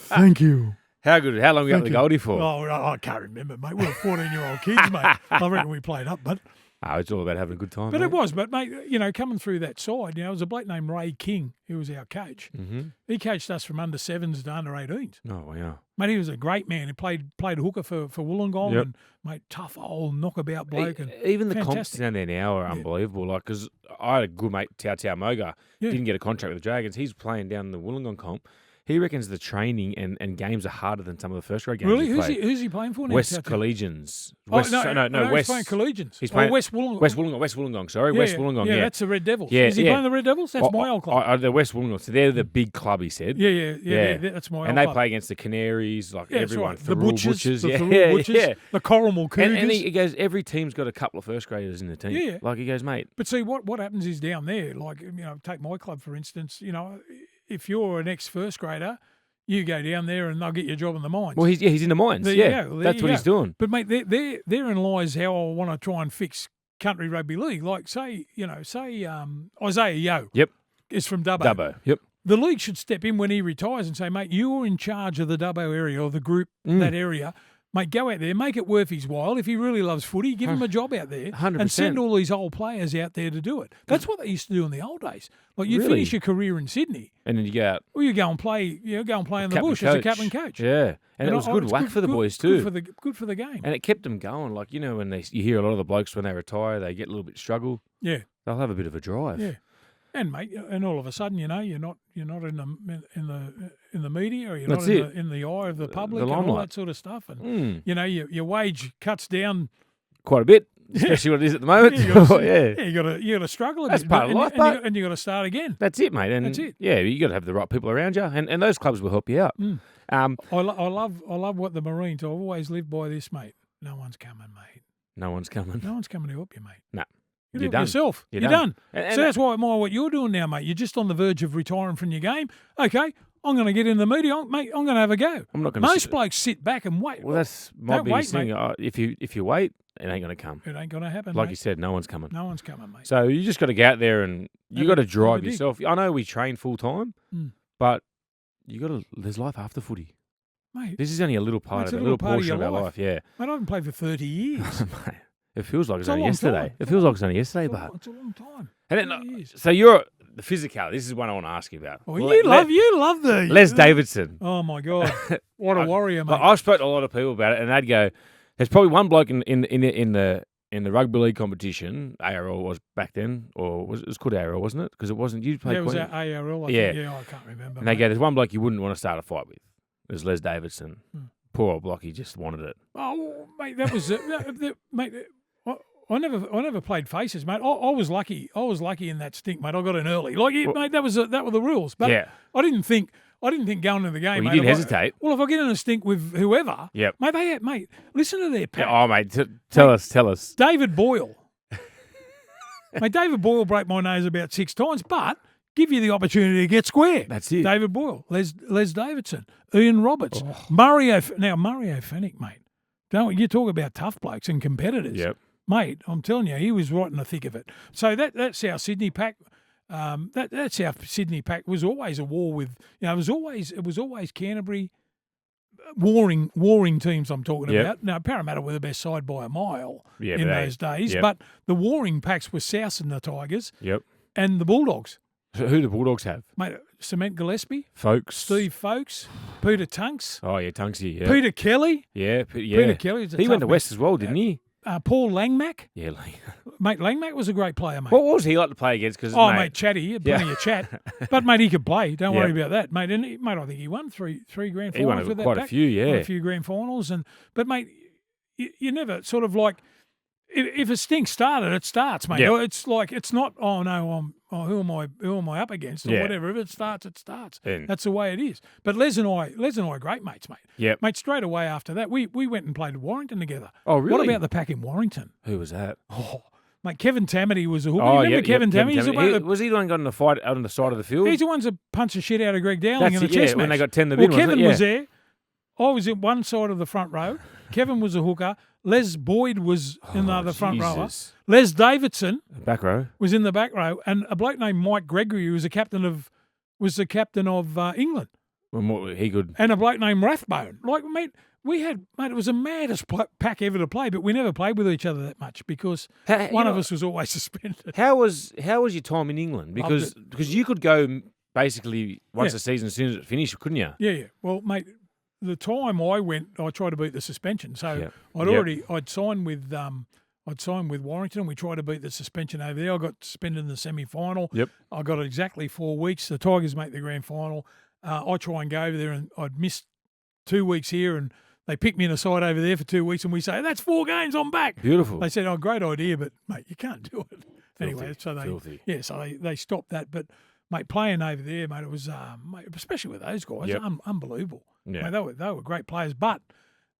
Thank you. How good? How long were you up Thank the you. Goldie for? Oh, I can't remember, mate. We were 14-year-old kids, mate. I reckon we played up, but It's all about having a good time. But mate. it was. But, mate, coming through that side, it was a bloke named Ray King who was our coach. Mm-hmm. He coached us from under-7s to under-18s. Oh, wow. Mate, he was a great man. He played hooker for Wollongong Yep. and, mate, tough old knockabout bloke. And Even the comps fantastic. down there now are Yeah. unbelievable. Like, because I had a good mate, Tau Moga, Yeah. didn't get a contract with the Dragons. He's playing down the Wollongong comp. He reckons the training and games are harder than some of the first grade games. Really? he's played. Who's he playing for now? West Tau? Collegians. Oh, West, no, West. he's playing Collegians. He's playing- West Wollongong. West Wollongong, sorry. West Wollongong, yeah. that's the Red Devils. Yeah, Is he yeah. playing the Red Devils? That's my old club. The West Wollongong. So they're the big club, he said. Yeah, that's my old And they club. play against the Canaries, like Yeah, that's everyone. right. The Thurul Butchers, the yeah, Thurul Butchers, yeah. the Corrimal Cougars. And he goes, every team's got a couple of first graders in the team. Yeah. Like he goes, mate. But see, what happens is down there, like, take my club, for instance, if you're an ex-first grader, you go down there and they'll get you a job in the mines. Well, he's in the mines. There you Yeah, go, there that's you what go. he's doing. But, mate, therein lies how I want to try and fix country rugby league. Like, say Isaiah Yeo Yep. is from Dubbo. Dubbo. Yep. The league should step in when he retires and say, mate, you're in charge of the Dubbo area or the group, that area. Mate, go out there, make it worth his while. If he really loves footy, give him a job out there 100%. and send all these old players out there to do it. That's what they used to do in the old days. Like, you'd Really? finish your career in Sydney, And then you go out. or you go and play in the captain bush as a captain coach. Yeah. And it was good it's whack for the boys too. Good for the game. And it kept them going. Like, when you hear a lot of the blokes when they retire, they get a little bit struggle. Yeah, They'll have a bit of a drive. yeah. And mate, and all of a sudden, you're not in the media, or you're That's not it. in the eye of the public and all limelight. that sort of stuff. And Mm. your wage cuts down. Quite a bit, especially what it is at the moment. Yeah, you gotta, Yeah. you got to struggle a That's bit. part of and, life, and, but- and you got to start again. That's it, mate. And That's it. Yeah, you got to have the right people around you, and those clubs will help you out. Mm. Um, I love what the Marines. I've always lived by this, mate. No one's coming, mate. no one's coming. No one's coming to help you, mate. No. You You're do it done. yourself. You're You're done. done. And So that's why I admire what you're doing now, mate. You're just on the verge of retiring from your game. Okay, I'm going to get in the meeting, mate. I'm going to have a go. I'm not going to. Most blokes sit back and wait. Well, that's my Don't biggest wait, thing. If you wait, it ain't going to come. It ain't going to happen. Like mate. you said, no one's coming. No one's coming, mate. So you just got to go out there and you got to drive yourself. I know we train full time, but you got to. There's life after footy. Mate, this is only a little part of it, a little portion of our life. Yeah. Mate, I haven't played for 30 years. Mate, it feels like it's only yesterday. It feels like it's only yesterday, but it's a long time. And then, so you're the physical. This is what I want to ask you about. Well, you love the Les Davidson. Oh my God, what a warrior, mate! I've spoken to a lot of people about it, and they'd go, "There's probably one bloke in the rugby league competition. ARL was back then, or it was called ARL, wasn't it? Because it wasn't. You played. Yeah, it was ARL. I think. Yeah, I can't remember. And they go, "There's one bloke you wouldn't want to start a fight with. There's Les Davidson. Poor old Blocky just wanted it. Oh, mate, that was mate. I never played faces, mate. I was lucky. I was lucky in that stink, mate. I got in early. Mate, that were the rules. But I didn't think going into the game. Well, you didn't hesitate. If I get in a stink with whoever, mate, listen to their pack. Yeah, mate, tell us. David Boyle. Mate, David Boyle broke my nose about 6 times, but give you the opportunity to get square. That's it. David Boyle, Les Davidson, Ian Roberts, Murray O'Fennick, mate. Don't you talk about tough blokes and competitors? Yep. Mate, I'm telling you, he was right in the thick of it. So that's our Sydney pack. That's our Sydney pack. Was always a war with. It was always Canterbury, warring teams. I'm talking about. Now Parramatta were the best side by a mile in those days, but the warring packs were South and the Tigers. Yep. And the Bulldogs. So who do the Bulldogs have? Mate, Cement Gillespie, Folkes, Steve Folkes, Peter Tunks. Oh yeah, Tunksy. Yeah. Peter Kelly. Yeah, Peter Kelly. He went to West as well, didn't he? Paul Langmack. Yeah, mate, Langmack was a great player, mate. What was he like to play against? Mate, chatty. He had plenty of chat. But, mate, he could play. Don't worry about that, mate. And, mate, I think he won three grand finals. He won with quite that a few, yeah. a few grand finals. But, mate, you never sort of like, if a stink started, it starts, mate. Yep. It's like, it's not, who am I up against or whatever. If it starts, it starts. That's the way it is. But Les and I are great mates, mate. Yeah. Mate, straight away after that, we went and played at Warrington together. Oh, really? What about the pack in Warrington? Who was that? Oh, mate, Kevin Tamity was a hooker. You remember Kevin Tamity? Was he the one got in the fight out on the side of the field? He's the ones that punched the shit out of Greg Dowling in the test match. When they got 10 to win, Kevin was there. I was in one side of the front row. Kevin was a hooker. Les Boyd was in the other front rower. Les Davidson back row was in the back row, and a bloke named Mike Gregory, who was the captain of England. Well, he could. And a bloke named Rathbone. Like, mate, it was the maddest pack ever to play, but we never played with each other that much because one of us was always suspended. How was your time in England? Because you could go basically once a season as soon as it finished, couldn't you? Yeah. Well, mate, the time I went, I tried to beat the suspension. So I'd signed with Warrington. We tried to beat the suspension over there. I got suspended in the semi-final. Yep. I got exactly 4 weeks. The Tigers make the grand final. I try and go over there, and I'd missed 2 weeks here, and they picked me in a side over there for 2 weeks, and we say, that's 4 games, I'm back. Beautiful. They said, oh, great idea, but, mate, you can't do it. Anyway, so they stopped that. But, mate, playing over there, mate, it was, mate, especially with those guys, unbelievable. Yeah. Mate, they were great players. But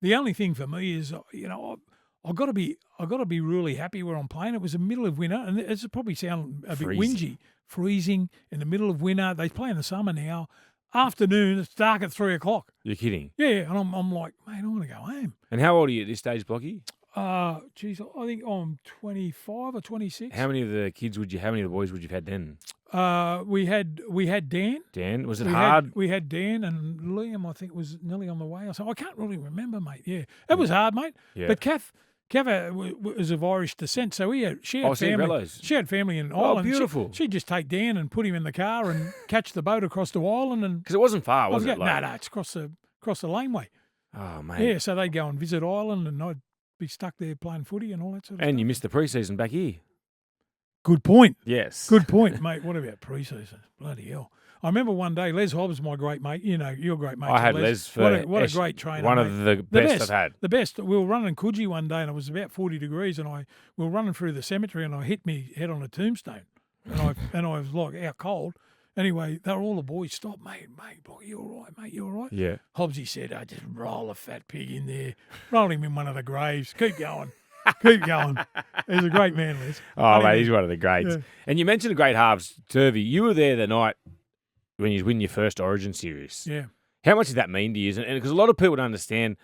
the only thing for me is, I've got to be really happy where I'm playing. It was the middle of winter, and it's probably sound a bit whingy. Freezing in the middle of winter. They play in the summer now. Afternoon, it's dark at 3 o'clock. You're kidding? Yeah, and I'm like, mate, I want to go home. And how old are you at this stage, Blocky? I think I'm 25 or 26. How many of the boys would you have had then? We had Dan. Dan, was it hard? We had Dan, and Liam, I think, was nearly on the way. I can't really remember, mate. Yeah, it was hard, mate. Yeah. But Kath was of Irish descent, so she had family. She had family in Ireland. Oh, beautiful. She'd just take Dan and put him in the car and catch the boat across to Ireland, and because it wasn't far, was it? No, it's across the laneway. Oh, mate. Yeah, so they'd go and visit Ireland, and I'd be stuck there playing footy and all that sort of stuff. And you missed the pre-season back here. Good point. Yes. Good point, mate. What about pre-season? Bloody hell. I remember one day, Les Hobbs, my great mate, you're a great mate. I had Les for what a great trainer. One of the best I've had. The best. We were running Coogee one day, and it was about 40 degrees, and we were running through the cemetery, and I hit me head on a tombstone, and I was like out cold. Anyway, all the boys stopped, mate, you all right, mate, you all right? Yeah. Hobbsy said, just roll a fat pig in there, roll him in one of the graves, keep going. Keep going. He's a great man, Les. Oh, mate, he's one of the greats. Yeah. And you mentioned the great halves, Turvey. You were there the night when you win your first Origin series. Yeah. How much did that mean to you? And because a lot of people don't understand,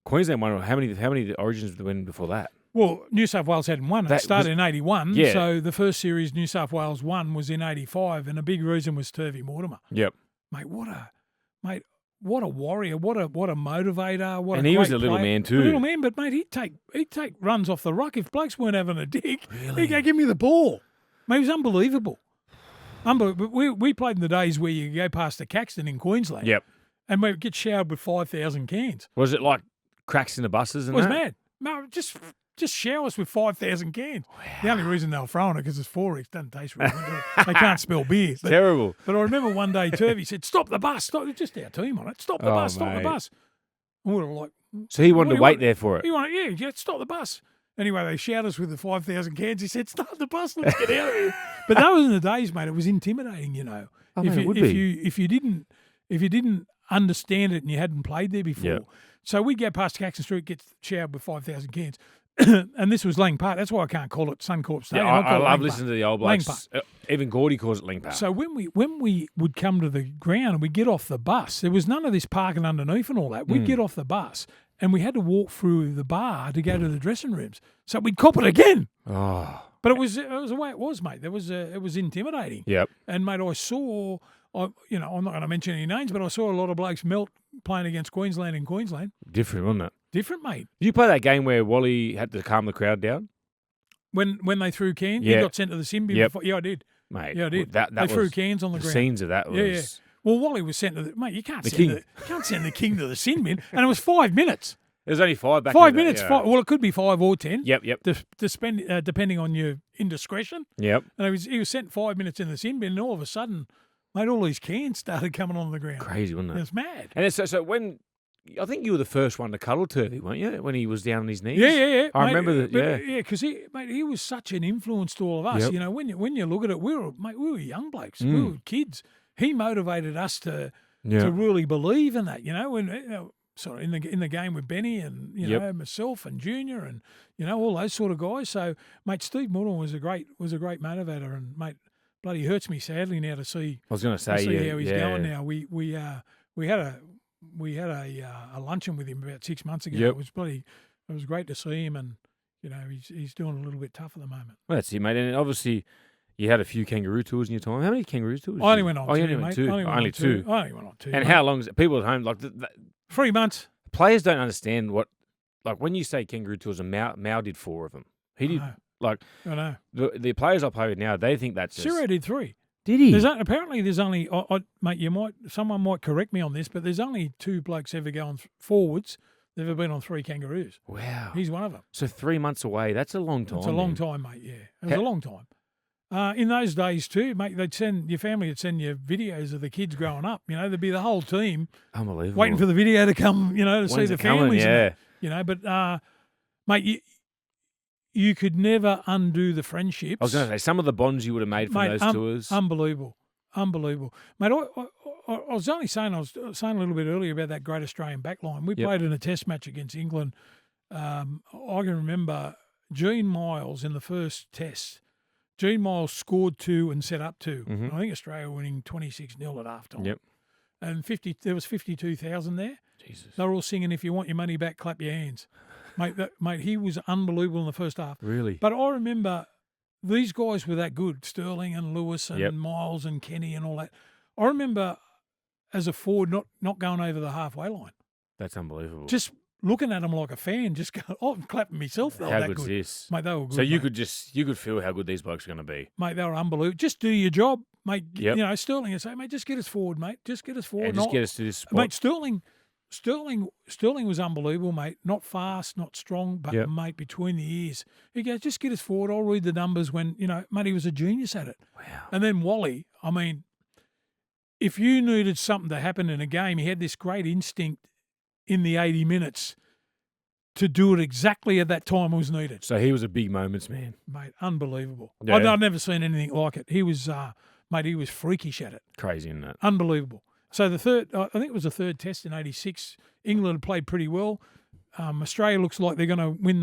Queensland won. How many Origins did they win before that? Well, New South Wales hadn't won. It started in 81. Yeah. So the first series New South Wales won was in 85, and a big reason was Turvey Mortimer. Yep. Mate, what a warrior, what a motivator, and he was a little man too. A little man, but mate, he'd take runs off the ruck if blokes weren't having a dig. Really? He'd go, give me the ball. Mate, he was unbelievable. We played in the days where you go past the Caxton in Queensland. Yep. And we'd get showered with 5,000 cans. Was it like cracks in the buses and It was that? mad. No, just shower us with 5,000 cans. Wow. The only reason they were throwing it because it's 4X. Doesn't taste really good. They can't smell beer. Terrible. But I remember one day Turvey said, stop the bus. Stop. Just our team on it. Stop the bus. Stop the bus. And we were like... So he wanted to wait there for it? He wanted, yeah, stop the bus. Anyway, they showered us with the 5,000 cans. He said, start the bus. Let's get out of here. But that was in the days, mate. It was intimidating, you know. If you didn't understand it and you hadn't played there before. Yep. So we'd go past Caxton Street, get showered with 5,000 cans. And this was Lang Park. That's why I can't call it Suncorp Stadium. Yeah, I love love listening to the old blokes. Even Gordy calls it Lang Park. So when we would come to the ground and we'd get off the bus, there was none of this parking underneath and all that. We'd get off the bus and we had to walk through the bar to go to the dressing rooms. So we'd cop it again. Oh. But it was the way it was, mate. It was intimidating. Yep. And mate, I'm not going to mention any names, but I saw a lot of blokes melt playing against Queensland in Queensland. Different, wasn't it? Different, mate. Did you play that game where Wally had to calm the crowd down? When they threw cans, Yeah. he got sent to the sin bin. Yep. Yeah, I did. Mate, Yeah, I did. That they threw cans on the ground. Scenes of that was... Yeah. Well, Wally was sent to the... Mate, you can't king. you can't send the king to the sin bin. And it was 5 minutes. There was only 5 back 5 in the day, minutes. yeah. Well, it could be 5 or 10. Yep. Depending on your indiscretion. Yep. And he was sent 5 minutes in the sin bin, and all of a sudden, mate, all these cans started coming on the ground. Crazy, wasn't it? It was mad. And so when... I think you were the first one to cuddle Turvey, weren't you? When he was down on his knees. Yeah. I remember that. Yeah, because he was such an influence to all of us. Yep. You know, when you look at it, we were young blokes, we were kids. He motivated us to really believe in that. You know, when in the game with Benny and know myself and Junior and all those sort of guys. So, mate, Steve Mortimer was a great motivator, and mate, bloody hurts me sadly now to see. I was going to say, how he's going now. We had a luncheon with him about 6 months ago. Yep. It was great to see him, and he's doing a little bit tough at the moment. Well, that's it, mate. And obviously, you had a few kangaroo tours in your time. How many kangaroo tours? I only went on two, you only went mate. two. Only went on two. And mate. how long is it? People at home, like 3 months. players don't understand what, like when you say kangaroo tours, and Mao did 4 of them. He did, I know. the players I play with now, they think that's just... Ciro did 3. Did he? Apparently there's only, mate, someone might correct me on this, but there's only 2 blokes ever going forwards. They've ever been on 3 kangaroos. Wow. He's one of them. So 3 months away, that's a long time. It's a long time, mate, yeah. It was a long time. In those days too, mate, your family would send you videos of the kids growing up. You know, there'd be the whole team Unbelievable. waiting for the video to come, to see the families. Yeah. But, mate, you could never undo the friendships. I was going to say, some of the bonds you would have made from those tours. Unbelievable. Mate, I was only saying, I was saying a little bit earlier about that great Australian backline. We played in a test match against England. I can remember Gene Miles in the first test. Gene Miles scored 2 and set up 2. Mm-hmm. I think Australia were winning 26-0 at halftime. Yep. And there was 52,000 there. Jesus. They were all singing, "If you want your money back, clap your hands." Mate, he was unbelievable in the first half. Really? But I remember these guys were that good, Sterling and Lewis and Miles and Kenny and all that. I remember as a forward not going over the halfway line. That's unbelievable. Just looking at them like a fan, just going, I'm clapping myself. They were how that good's good. this? Mate, they were good. So you mate. you could feel how good these blokes are going to be. Mate, they were unbelievable. Just do your job, mate. Yep. Sterling would say, mate, just get us forward, mate. Just get us forward. And just get us to this spot. Mate, Sterling was unbelievable, mate. Not fast, not strong, but, mate, between the ears. He goes, just get us forward. I'll read the numbers when, mate, he was a genius at it. Wow. And then Wally, I mean, if you needed something to happen in a game, he had this great instinct in the 80 minutes to do it exactly at that time it was needed. So he was a big moments man. Mate, unbelievable. Yeah. I've never seen anything like it. He was, mate, he was freakish at it. Crazy, isn't it? Unbelievable. So the third, I think it was the third test in '86. England had played pretty well. Australia looks like they're going to win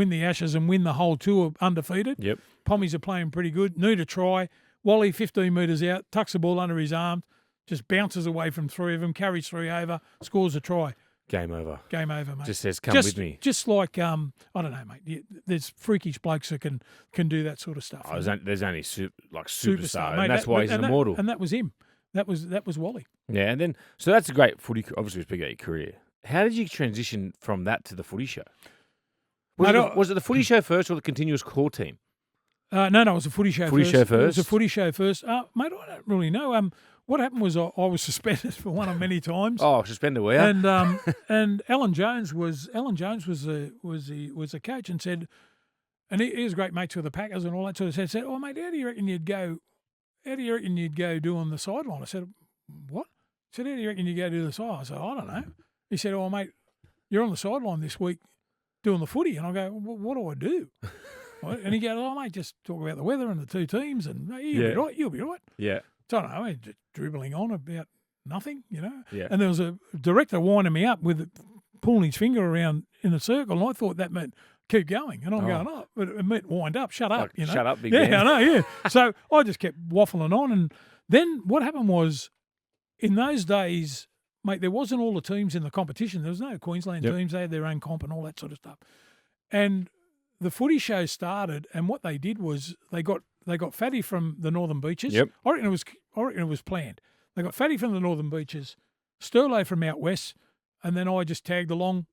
the Ashes and win the whole tour undefeated. Yep. Pommies are playing pretty good. Need a try. Wally, 15 metres out, tucks the ball under his arm, just bounces away from 3 of them, carries 3 over, scores a try. Game over. Game over, mate. Just says, come with me. Just like, I don't know, mate. There's freakish blokes that can do that sort of stuff. Oh, there's only superstar, mate. and that's why he's an immortal. And that was him. That was Wally. Yeah, and then, so that's a great footy, obviously speaking about your career. How did you transition from that to the Footy Show? Was it the Footy Show first or the continuous core team? No, it was a Footy Show first. It was a Footy Show first. Mate, I don't really know. What happened was I was suspended for one of many times. Oh, suspended, were you? And Alan Jones was the coach and said, and he was great mates with the Packers and all that sort of stuff. Said, "Oh mate, how do you reckon you'd go doing the sideline?" I said, "What?" He said, "How do you reckon you go do the sideline?" I said, "I don't know." He said, "Oh mate, you're on the sideline this week doing the footy," and I go, "What do I do?" And he goes, "Oh mate, just talk about the weather and the 2 teams, and you'll be right." Yeah. So I don't know, just dribbling on about nothing, Yeah. And there was a director winding me up with pulling his finger around in a circle, and I thought that meant keep going. And I'm going, but it meant wind up, shut up, Shut up, big man. man. I know, yeah. So I just kept waffling on. And then what happened was, in those days, mate, there wasn't all the teams in the competition. There was no Queensland teams. They had their own comp and all that sort of stuff. And the Footy Show started, and what they did was they got Fatty from the Northern Beaches. Yep. I reckon it was planned. They got Fatty from the Northern Beaches, Sterlo from out west, and then I just tagged along.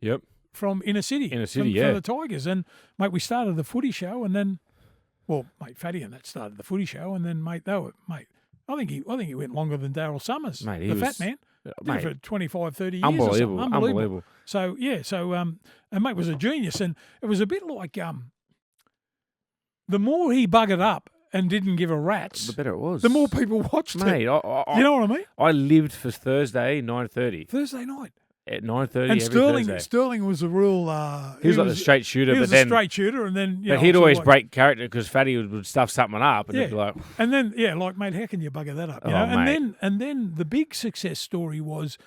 Yep. From inner city. From the Tigers, and mate, we started the Footy Show, and then, Fatty and that started the Footy Show, and then I think he went longer than Daryl Summers, mate, the fat man. Did it for 25, 30 years. Unbelievable. So and mate was a genius, and it was a bit like the more he buggered up and didn't give a rat's, The better it was. the more people watched Mate, it. You know what I mean? I lived for Thursday, 9:30. Thursday night. At 9:30 And every Thursday. Sterling was a real. He was like the straight shooter, He was but then a straight shooter, and then. But he'd always break character because Fatty would stuff something up, and he'd be like, and then like mate, how can you bugger that up? You know? And then the big success story was,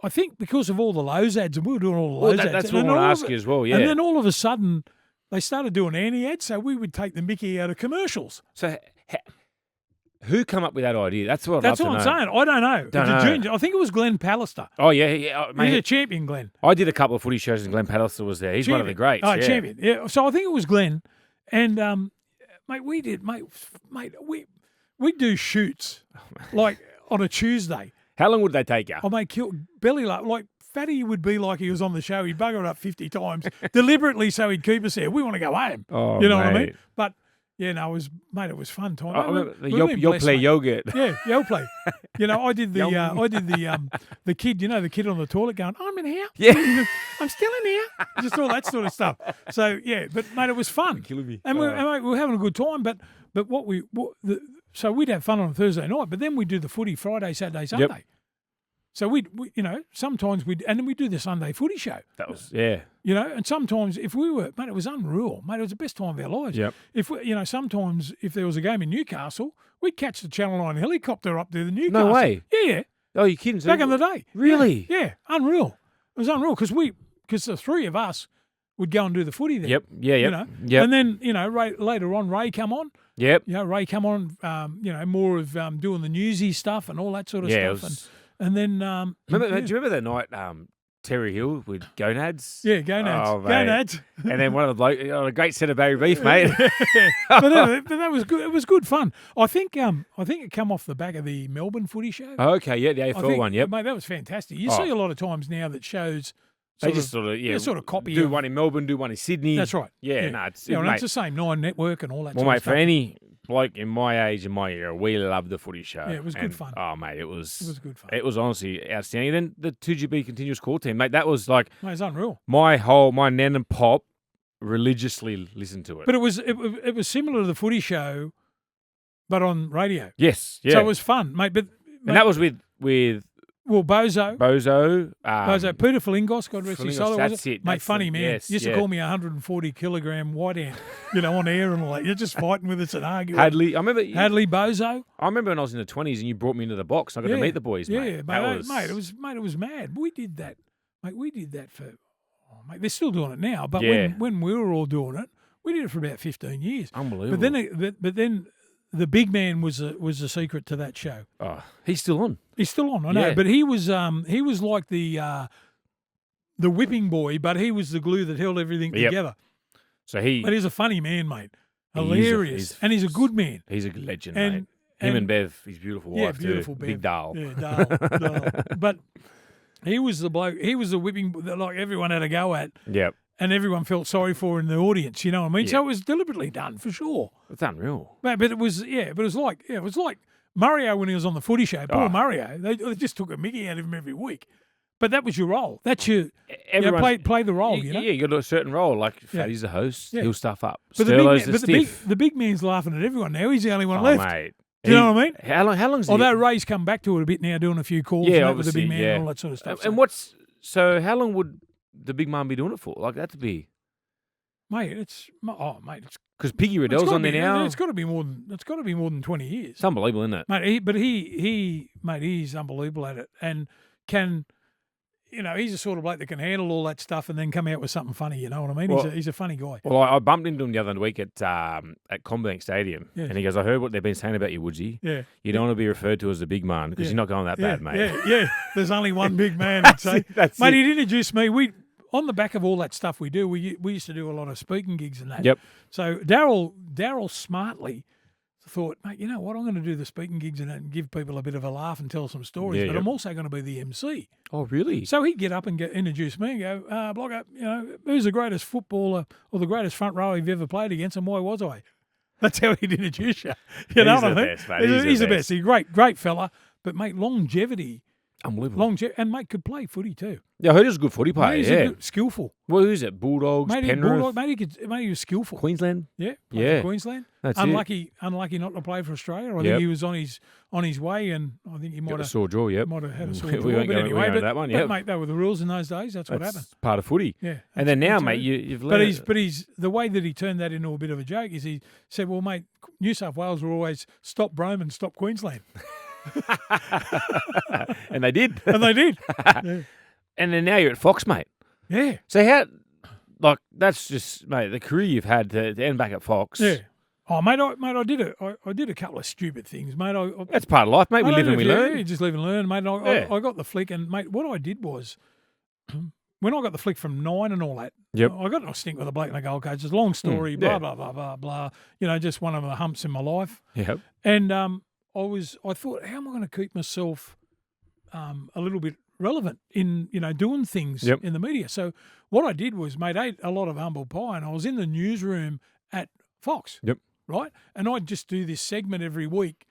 I think because of all the Lowe's ads, and we were doing all the Lowe's ads. That's what I want to ask you as well. Yeah. And then all of a sudden, they started doing anti-ads, so we would take the mickey out of commercials. So. Who come up with that idea? That's what I'm saying. I don't know. Don't know. I think it was Glenn Pallister. Oh, yeah. Mate, he's a champion, Glenn. I did a couple of footy shows and Glenn Pallister was there. He's one of the greats. Oh, champion. Yeah. So I think it was Glenn. And, mate, we'd do shoots, like, on a Tuesday. How long would they take you? Oh, mate, belly like Fatty would be like he was on the show. He'd bugger it up 50 times deliberately so he'd keep us there. We want to go home. Oh, you know mate. what I mean? But... yeah, no, it was fun time. I remember you'll play yogurt. Yeah, you'll play. I did the kid, the kid on the toilet going, "I'm in here." Yeah, I'm still in here. Just all that sort of stuff. So yeah, but mate, it was fun. Killing me. And we were having a good time. But so we'd have fun on a Thursday night, but then we'd do the footy Friday, Saturday, Sunday. Yep. So we sometimes and then we do the Sunday Footy Show. That was and sometimes if we were, mate, it was unreal, mate. It was the best time of our lives. Yep. If we, sometimes if there was a game in Newcastle, we'd catch the Channel 9 helicopter up there to Newcastle. No way. Yeah. Oh, you kidding? Back in the day. Really? Yeah. Unreal. It was unreal because the 3 of us would go and do the footy there. Yep. Yeah. Yep. Yep. And then later on Ray come on. Yep. Ray come on. More of doing the newsy stuff and all that sort of stuff. And then, do you remember that night, Terry Hill with Gonads? Yeah, Gonads. Oh, Gonads. And then one of the blokes, a great set of Barry Beef, mate. but that was good. It was good fun. I think it come off the back of the Melbourne Footy Show. Oh, okay, yeah, the AFL one, yep. Mate, that was fantastic. You see a lot of times now that shows sort of copy. Do one in Melbourne, do one in Sydney. That's right. Yeah. No, it's the same Nine Network and all that. Well, sort mate, of stuff. for any bloke in my age and my era, we loved the Footy Show. Yeah, it was good fun. Oh, mate, it was good fun. It was honestly outstanding. Then the 2GB continuous core team, mate, that was like, mate, it's unreal. My nan and pop religiously listened to it. But it was similar to the Footy Show, but on radio. Yes, yeah. So it was fun, mate. And that was with Bozo. Peter Falingos, God rest his soul. That's it. Mate, funny man. Yes, he used to call me 140-kilogram white ant, on air and all that. You're just fighting with us and arguing. Hadley, Bozo. I remember when I was in the 20s and you brought me into the box. I got to meet the boys, mate. Yeah, mate, it was mad. We did that. Mate, we did that for, mate, they're still doing it now. But when we were all doing it, We did it for about 15 years. Unbelievable. But then the big man was the secret to that show. Oh, he's still on. He's still on, I know. Yeah. But he was like the whipping boy, but he was the glue that held everything together. So But he's a funny man, mate. Hilarious. And he's a good man. He's a legend, mate. Him and Bev, his beautiful wife, beautiful too. Bev. Big Dale. Yeah, Dale. But he was the bloke. He was the whipping that like everyone had a go at. Yep. And everyone felt sorry for in the audience. You know what I mean? Yep. So it was deliberately done for sure. It's unreal. But it was like Mario when he was on the Footy Show. Poor Mario. They just took a mickey out of him every week. But that was your role. That's your play the role. Yeah, you got to do a certain role. Like Fatty's the host, he'll stuff up. But the big man's laughing at everyone now. He's the only one left. Mate. Do you know what I mean? How long's Although Ray's come back to it a bit now, doing a few calls with the big man and all that sort of stuff. And how long would the big man be doing it for? Like that to be, it's because Piggy Riddell's on there now. It's got to be more than 20 years. It's unbelievable, isn't it? Mate, he's unbelievable at it and can. He's the sort of bloke that can handle all that stuff and then come out with something funny. You know what I mean? Well, he's a funny guy. Well, I bumped into him the other week at Combank Stadium, and he goes, "I heard what they've been saying about you, Woodsy. Yeah, you don't want to be referred to as the big man because you're not going that bad, mate." Yeah. There's only one big man. I'd say. Mate, he'd introduced me. On the back of all that stuff we do, we used to do a lot of speaking gigs and that. Yep. So Daryl smartly thought, mate, you know what? I'm going to do the speaking gigs and give people a bit of a laugh and tell some stories, but I'm also going to be the MC. Oh, really? So he'd get up and introduce me and go, Blocker, who's the greatest footballer or the greatest front row you've ever played against and why was I? That's how he'd introduce you. You know what I mean? Best, mate. He's the best. He's a great fella. But, mate, longevity. Unbelievable. And, mate, could play footy too. Yeah, I heard he was a good footy player, skillful. Well, who's it? Bulldogs, Penrith? He was skillful. Queensland? Yeah. For Queensland. That's unlucky not to play for Australia. I think he was on his way and I think he might have a sore jaw, might have had a sore jaw. We won't go into that one, but, mate, they were the rules in those days. That's what happened. Part of footy. Yeah. And then now, mate, you've learned. But he's the way that he turned that into a bit of a joke is he said, well, mate, New South Wales were always stop Brome and stop Queensland. And they did. Yeah. And then now you're at Fox, mate. Yeah. So that's just, mate, the career you've had to end back at Fox. Yeah. Oh, mate, I did a couple of stupid things, mate. That's part of life, mate. We live and we learn. You just live and learn, mate. I got the flick, and mate, what I did was when I got the flick from 9 and all that. I got a stink with a bloke in the Gold Coast. It's a long story. Blah blah blah blah blah. Just one of the humps in my life. Yep. And I thought, how am I going to keep myself a little bit relevant in doing things in the media? So what I did was, mate, ate a lot of humble pie, and I was in the newsroom at Fox. Yep. Right, and I'd just do this segment every week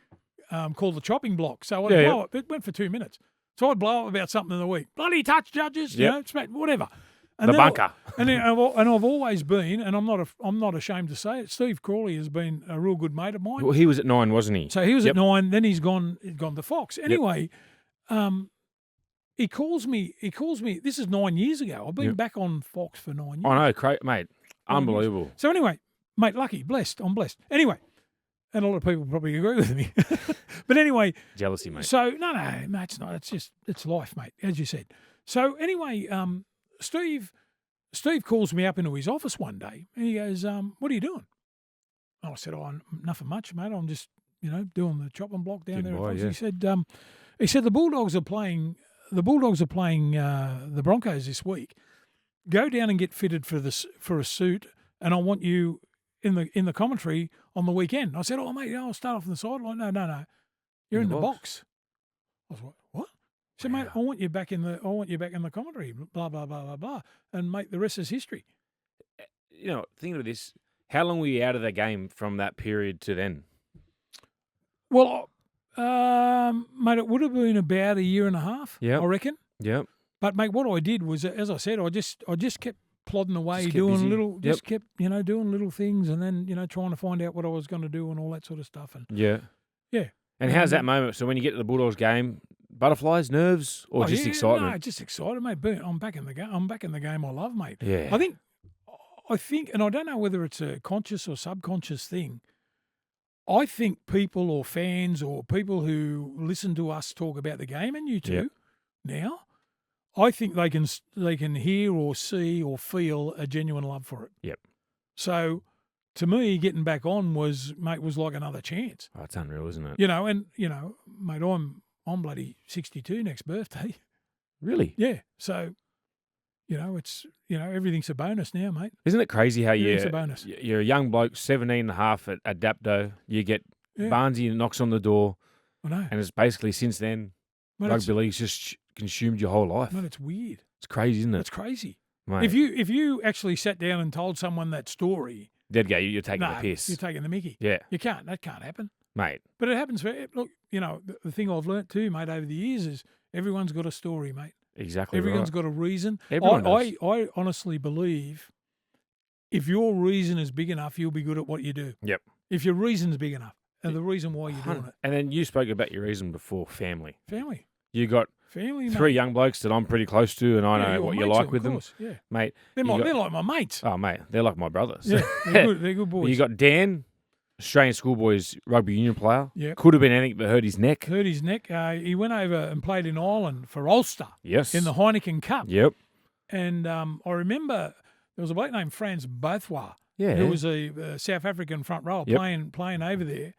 called the chopping block. So I'd blow up. It went for 2 minutes. So I'd blow up about something in the week. Bloody touch judges, whatever. And the bunker. And I've always been, and I'm not ashamed to say it. Steve Crawley has been a real good mate of mine. Well, he was at 9, wasn't he? So he was at 9. Then he's gone to Fox. Anyway, he calls me. This is 9 years ago. I've been back on Fox for 9 years. I know, mate. Unbelievable. So anyway, mate, lucky, blessed. I'm blessed. Anyway, and a lot of people probably agree with me. But anyway, jealousy, mate. So no, mate, it's not. It's life, mate, as you said. So anyway, Steve calls me up into his office one day and he goes, "What are you doing?" I said, nothing much, mate. I'm just, doing the chopping block down there. He said the Bulldogs are playing the Broncos this week. Go down and get fitted for a suit, and I want you in the commentary on the weekend. I said, "Oh, mate, I'll start off on the sideline." No. You're in the box. I was like, "What?" He said, "Mate, I want you back in the commentary, blah, blah, blah, blah, blah." And mate, the rest is history. Thinking of this, how long were you out of the game from that period to then? Well, mate, it would have been about a year and a half, I reckon. Yep. But mate, what I did was, as I said, I just kept plodding away, kept doing busy. kept doing little things, and then trying to find out what I was going to do and all that sort of stuff. And yeah. And how's that moment? So when you get to the Bulldogs game, butterflies, nerves, or just excitement? No, just excited, mate. I'm back in the game. I'm back in the game I love, mate. Yeah. I think, and I don't know whether it's a conscious or subconscious thing. I think people or fans or people who listen to us talk about the game, and you too, now, I think they can hear or see or feel a genuine love for it. Yep. So to me, getting back on was like another chance. Oh, it's unreal, isn't it? Mate, I'm bloody 62 next birthday. Really? Yeah. So, it's everything's a bonus now, mate. Isn't it crazy how Everything's a bonus. you're a young bloke, 17 and a half at Adapto, you get Yeah. Barnesy knocks on the door, I know. and it's basically since then, Mate, rugby league's just consumed your whole life. Mate, it's weird. It's crazy, isn't it? It's crazy. Mate, If you actually sat down and told someone that story, they'd go, you're taking no, the piss. you're taking the mickey. Yeah, That can't happen. mate. But it happens. Look, the thing I've learnt too, mate, over the years is everyone's got a story, mate. Exactly Everyone's right. got a reason. Everyone does. I honestly believe if your reason is big enough, you'll be good at what you do. Yep. If your reason's big enough and the reason why you're doing it. And then you spoke about your reason before, family. Family. You got Family, mate. 3 young blokes that I'm pretty close to, and I Yeah, know your what you mates, like of with course, them. Yeah. Mate. They're like my mates. Oh, mate, they're like my brothers. Yeah, they're good boys. You got Dan, Australian schoolboys rugby union player. Yep. Could have been anything but hurt his neck. Hurt his neck. He went over and played in Ireland for Ulster Yes. in the Heineken Cup. Yep. And I remember there was a bloke named Franz Bothwa, Yeah. who was a South African front rower Yep. playing over there.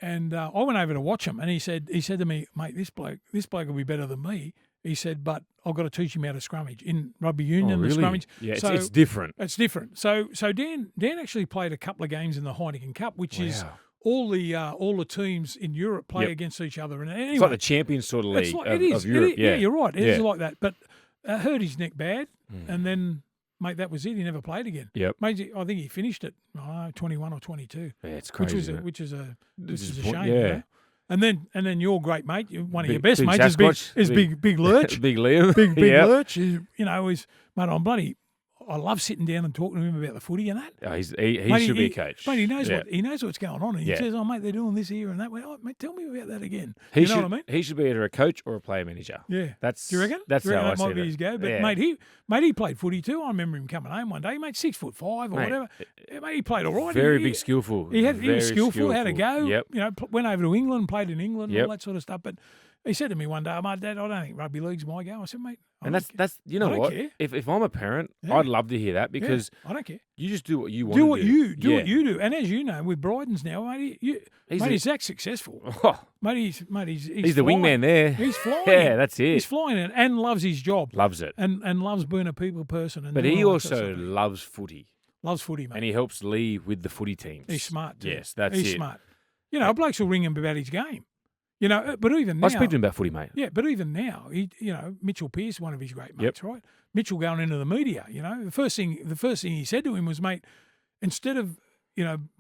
And I went over to watch him, and he said to me, mate, this bloke will be better than me. He said, but I've got to teach him how to scrummage in rugby union. Oh, really? The scrummage. Yeah, so it's different. It's different. So Dan actually played a couple of games in the Heineken Cup, which is Wow. all the teams in Europe play Yep. against each other. And anyway, It's like the Champions sort of league it's like, of, it is. of Europe. Yeah, you're right. It is Yeah. like that. But hurt his neck bad, Mm. and then, mate, that was it. He never played again. Yep. Mate, I think he finished at 21 or 22, Yeah, it's crazy. isn't it? which is a Disappoint- shame. yeah. You know? And then your great mate, one of your Big- best big mates, Sasquatch, is big Lurch. Big Liam. Big Yep. Lurch. Is mate, I love sitting down and talking to him about the footy and that. Oh, he Mate, should be a coach. Mate, he knows Yeah. what's going on. And he Yeah. says, "Oh, mate, they're doing this here and that way." Oh, mate, tell me about that again. He You should, know what I mean? He should be either a coach or a player manager. Yeah. That's Do you reckon? That's Do you reckon how I that see might be it. his go. But Yeah. mate, he played footy too. I remember him coming home one day. Mate, 6'5" or Mate, whatever. Yeah, mate, he played all right. Very He- big, skillful. He was Very skillful, had a go. Yep. Went over to England, played in England, Yep. all that sort of stuff. But he said to me one day, "Mate, Dad, I don't think rugby league's my go." I said, "Mate, I And don't that's you I know don't what? care. If I'm a parent, Yeah. I'd love to hear that care. because Yeah, I don't care. you just do what you want. Do what you do. Yeah. What you do." And as you know, with Brydens now, mate, he's that successful. Oh, Mate, he's he's the flying. wingman there. He's flying. Yeah, that's it. He's flying it and loves his job Loves it. and loves being a people person. And But doing he all that sort also of stuff. loves footy, Loves footy, mate. and he helps Lee with the footy teams. He's smart too. Yes, that's He's it. smart. Blokes will ring him about his game. But even now, I speak to him about footy, mate. yeah, but even now, Mitchell Pearce, one of his great mates, right? Mitchell going into the media, the first thing he said to him was, mate, instead of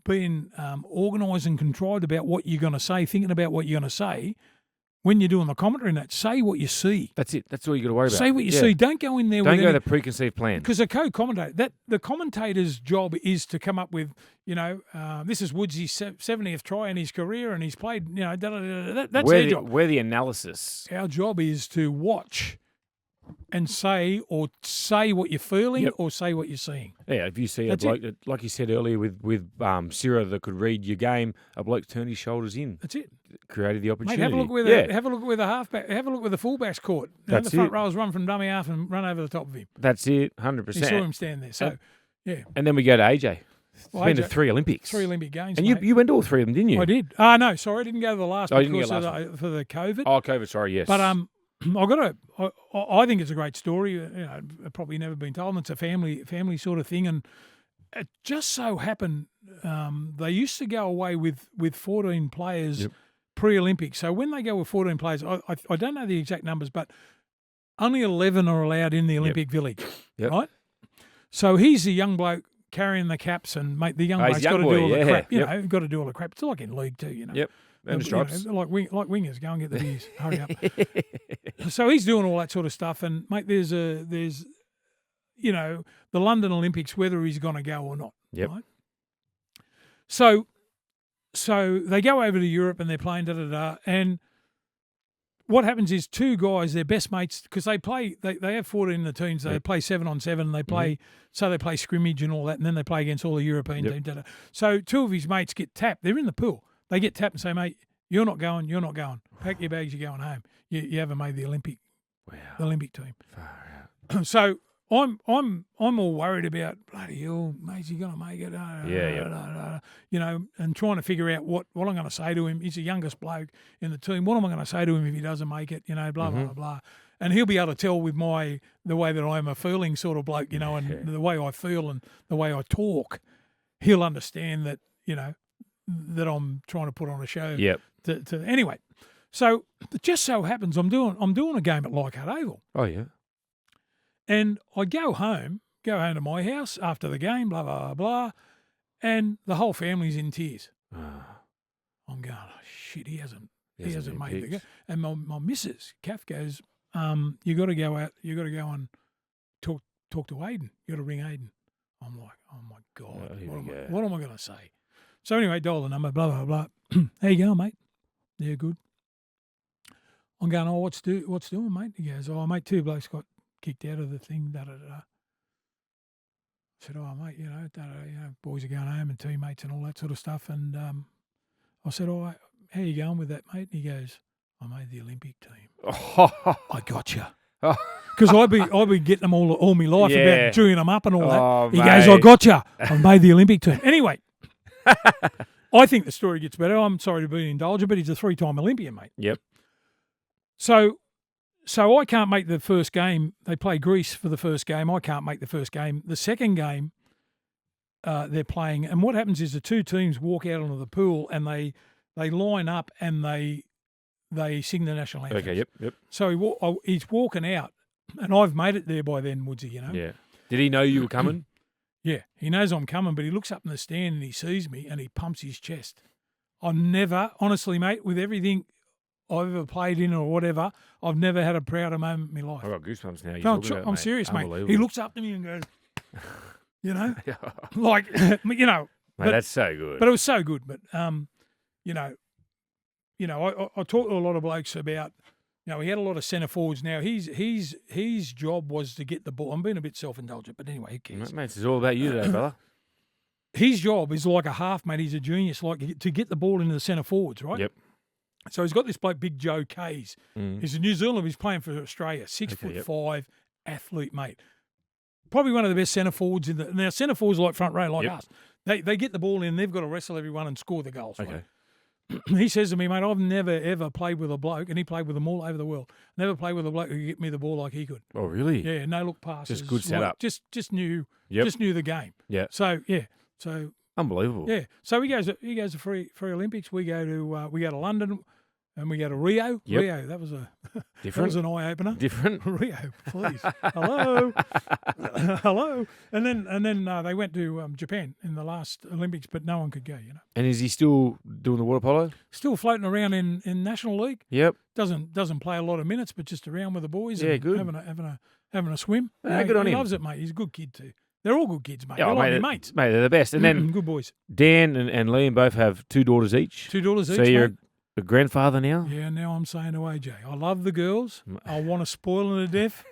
being organised and contrived about what you're going to say, thinking about what you're going to say, when you're doing the commentary and that, say what you see. That's it. That's all you got to worry about. Say what you Yeah. see. Don't go in there Don't with go any, with a preconceived plan. because the co-commentator, the commentator's job is to come up with, this is Woodsy's 70th try in his career, and he's played, that's their job. We're the analysis. Our job is to watch and say what you're feeling Yep. or say what you're seeing. Yeah, if you see That's a bloke that, like you said earlier with Ciro that could read your game, a bloke turned his shoulders in, That's it. created the Mate, opportunity. have a look where the halfback, have a look where the fullback's caught. That's the front it. rowers run from dummy half and run over the top of him. That's it, You saw 100%. him stand there. So, yeah, And then we go to AJ. Well, Been to AJ 3 Olympics. 3 Olympic Games. And mate. you went to all 3 of them, didn't you? I did. No, sorry, I didn't go to the last Oh, you didn't because go of last for the COVID. Oh, COVID, sorry, yes. But I think it's a great story. Probably never been told. And it's a family sort of thing. And it just so happened they used to go away with 14 players pre-Olympics. So when they go with 14 players, I don't know the exact numbers, but only 11 are allowed in the Olympic Village, Yep. right? So he's the young bloke carrying the caps, and mate, the young Oh, he's bloke's young got to boy, do all the yeah. crap. Yep. Got to do all the crap. It's like in League 2, Yep. And the stripes. like wingers, go and get the beers. Hurry up. So he's doing all that sort of stuff, and mate, there's the London Olympics, whether he's going to go or not. Yep. Right? So they go over to Europe and they're playing and what happens is 2 guys, they're best mates, because they have 14 in the teams. They play 7-on-7. And they play so they play scrimmage and all that, and then they play against all the European teams. So 2 of his mates get tapped. They're in the pool. They get tapped and say, mate, you're not going. Pack your bags, you're going home. You haven't made the Olympic team. Far out. So I'm all worried about bloody hell, mate's he gonna make it? You know, and trying to figure out what I'm going to say to him. He's the youngest bloke in the team. What am I going to say to him if he doesn't make it? You know, blah blah blah. And he'll be able to tell with the way that I'm a feeling sort of bloke, you know, and the way I feel and the way I talk. He'll understand that, you know, that I'm trying to put on a show. Yep. Anyway, so it just so happens I'm doing a game at Leichhardt Oval. Oh yeah. And I go home to my house after the game, blah blah blah, and the whole family's in tears. I'm going, oh shit, he hasn't made the game. And my missus, Kath, goes, you got to go out, you got to go and talk to Aiden. You got to ring Aiden. I'm like, oh my God, what am I going to say? So anyway, dial the number, blah, blah, blah. How you going, mate? Yeah, good. I'm going, oh, what's doing, mate? He goes, oh, mate, 2 blokes got kicked out of the thing, da-da-da. I said, oh, mate, you know, boys are going home and teammates and all that sort of stuff. And I said, oh, how you going with that, mate? And he goes, I made the Olympic team. I got you. Because I've been getting them all my life about chewing them up and all that. He goes, I got you. I made the Olympic team. Anyway, I think the story gets better. I'm sorry to be indulgent, but he's a 3-time Olympian, mate. Yep. So I can't make the first game. They play Greece for the first game. I can't make the first game. The second game, they're playing. And what happens is the 2 teams walk out onto the pool and they line up and they sing the national anthem. Okay, yep. So he's walking out, and I've made it there by then, Woodsy, you know. Yeah. Did he know you were coming? Yeah, he knows I'm coming, but he looks up in the stand and he sees me and he pumps his chest. I've never, honestly, mate, with everything I've ever played in or whatever, I've never had a prouder moment in my life. I've got goosebumps now. No, I'm serious, mate. He looks up to me and goes, you know, like, you know. Mate, that's so good. But it was so good. But, you know, I talk to a lot of blokes about, you know, he had a lot of centre forwards. Now, his job was to get the ball. I'm being a bit self-indulgent, but anyway, who cares? Mate, it's all about you today, brother. His job is like a half, mate. He's a genius, like to get the ball into the centre forwards, right? Yep. So he's got this bloke, Big Joe Kays. He's a New Zealander. He's playing for Australia. 6'5" athlete, mate. Probably one of the best centre forwards in the. Now centre forwards are like front row, like us. They get the ball in. They've got to wrestle everyone and score the goals. Okay. Right? He says to me, mate, I've never ever played with a bloke, and he played with them all over the world. Never played with a bloke who could get me the ball like he could. Oh, really? Yeah, no look passes. Just good setup. Like, just knew the game. Yeah. So unbelievable. Yeah. So he goes to free Olympics. We go to London. And we go to Rio. Yep. Rio, that was different. That was an eye opener. Different. Rio, please. Hello, hello. And then they went to Japan in the last Olympics, but no one could go. You know. And is he still doing the water polo? Still floating around in National League. Yep. Doesn't play a lot of minutes, but just around with the boys. Yeah, and good. Having a swim. Yeah, good on him. He loves it, mate. He's a good kid too. They're all good kids, mate. Yeah, They're like my mates. Mate, they're the best. And then good boys. Dan and Liam both have 2 daughters each. 2 daughters each. So you're mate. a grandfather now? Yeah, now I'm saying to AJ, I love the girls. I want to spoil them to death.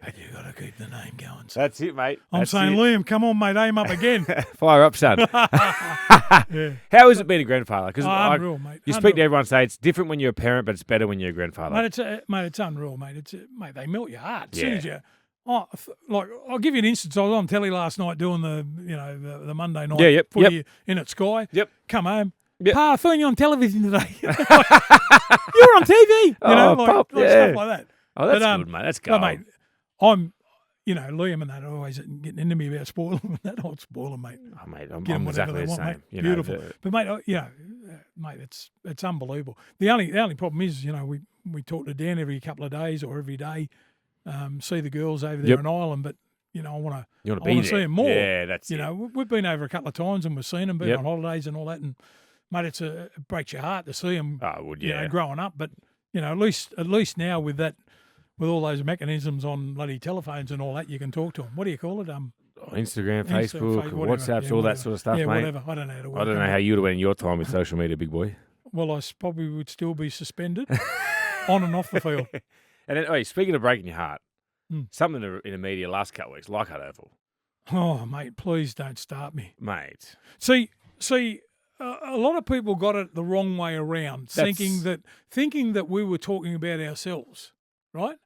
But you got to keep the name going. So. That's it, mate. I'm saying, Liam, come on, mate, aim up again. Fire up, son. Yeah. How is it being a grandfather? Because unreal, mate. You speak to everyone, say it's different when you're a parent, but it's better when you're a grandfather. Mate, it's unreal, mate. Mate, they melt your heart. As soon as you, I'll give you an instance. I was on telly last night doing the Monday night footy in at Sky. Yep. Come home. Yep. Pa, I saw you on television today. You're on TV. Pop, stuff like that. Oh, that's good, mate. That's good. Mate, I'm, Liam and that are always getting into me about spoiling them. That I'll spoil them, mate. Oh, mate, I'm exactly the same. Mate. Beautiful. But, mate, mate, it's unbelievable. The only problem is, we talk to Dan every couple of days or every day, see the girls over there in Ireland, but, I want to see them more. Yeah, that's it. We've been over a couple of times and we've seen them, been on holidays and all that, and, mate, it breaks your heart to see them, growing up. But, at least now with all those mechanisms on bloody telephones and all that, you can talk to them. What do you call it? Instagram, Facebook, WhatsApp, all that sort of stuff, mate. Whatever. I don't know how to work. I don't know how you would have went in your time with social media, big boy. Well, I probably would still be suspended on and off the field. And then, speaking of breaking your heart, something in the media last couple of weeks, Leichhardt Oval. Oh, mate, please don't start me. Mate. See, a lot of people got it the wrong way around, thinking that we were talking about ourselves, right?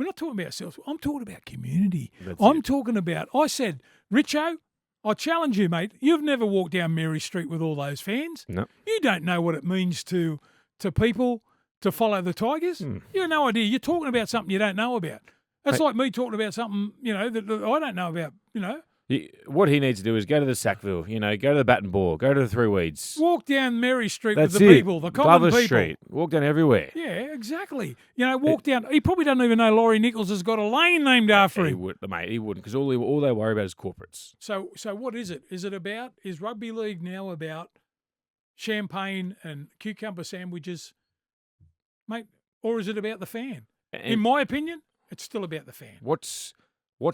we're not talking about ourselves. I'm talking about community. That's I'm it. talking about, I said, Richo, I challenge you, mate. You've never walked down Mary Street with all those fans. No. You don't know what it means to people to follow the Tigers. You have no idea. You're talking about something you don't know about. That's like me talking about something, that I don't know about, What he needs to do is go to the Sackville, go to the Baton Bore, go to the Three Weeds. Walk down Mary Street That's with the it. people, the common Glover people. Street. Walk down everywhere. Yeah, exactly. Walk down. He probably doesn't even know Laurie Nichols has got a lane named after He him. would, mate. He wouldn't, because all they worry about is corporates. So what is it? Is rugby league now about champagne and cucumber sandwiches, mate, or is it about the fan? In my opinion, it's still about the fan. What's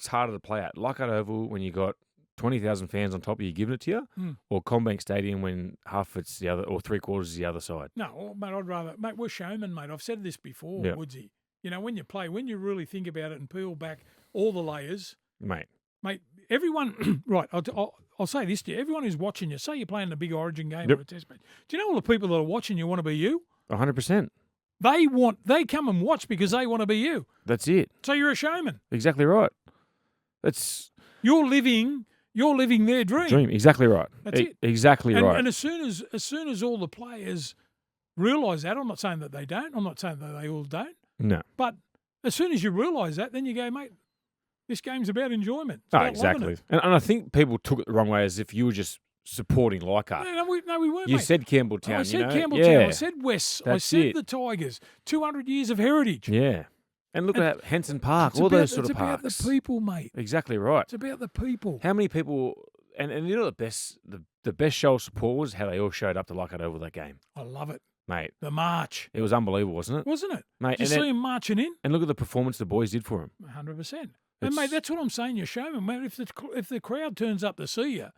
harder to play at? Leichhardt Oval when you got 20,000 fans on top of you giving it to you, or Combank Stadium when half it's the other or three quarters is the other side? No, mate, I'd rather, mate, we're showmen, mate. I've said this before, Yeah. Woodsy. When you really think about it and peel back all the layers, Mate, everyone, right, I'll say this to you. Everyone who's watching you, say you're playing a big Origin game Yep. or a test match, do you know all the people that are watching you want to be you? 100%. They come and watch because they want to be you. That's it. So you're a showman. Exactly right. That's You're living their dream. dream. Exactly right. That's it. Exactly right. And as soon as all the players realise that, I'm not saying that they don't. I'm not saying that they all don't. No. But as soon as you realise that, then you go, mate, this game's about enjoyment. It's Oh, about exactly. loving it. And I think people took it the wrong way, as if you were just supporting Leichhardt. No, we weren't, You mate. said Campbelltown. I said you know? Campbelltown. Yeah. I said West. I That's said it. the Tigers. 200 years of heritage. Yeah. And look at Henson Park, It's all about, those sort it's of parks. about the people, mate. Exactly right. It's about the people. How many people, and the best show of support was how they all showed up to Leichhardt Oval that game. I love it. Mate, The march, it was unbelievable, wasn't it? wasn't it? Mate, Did you see him marching in? and look at the performance the boys did for him. 100%. And It's- mate, that's what I'm saying. You're showing, mate. If the crowd turns up to see you,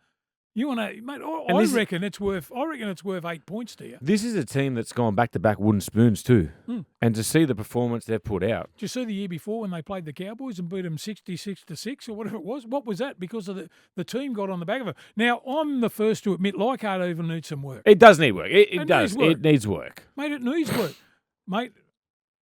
you want to, mate. And I this is- reckon it's worth 8 points to you. This is a team that's gone back-to-back wooden spoons too. Mm. And to see the performance they've put out. Did you see the year before when they played the Cowboys and beat them 66-6 or whatever it was? What was that? Because of the team got on the back of it. Now, I'm the first to admit Leichhardt even needs some work. It does need work. It It does. needs work. It needs work. Mate, it needs work. Mate,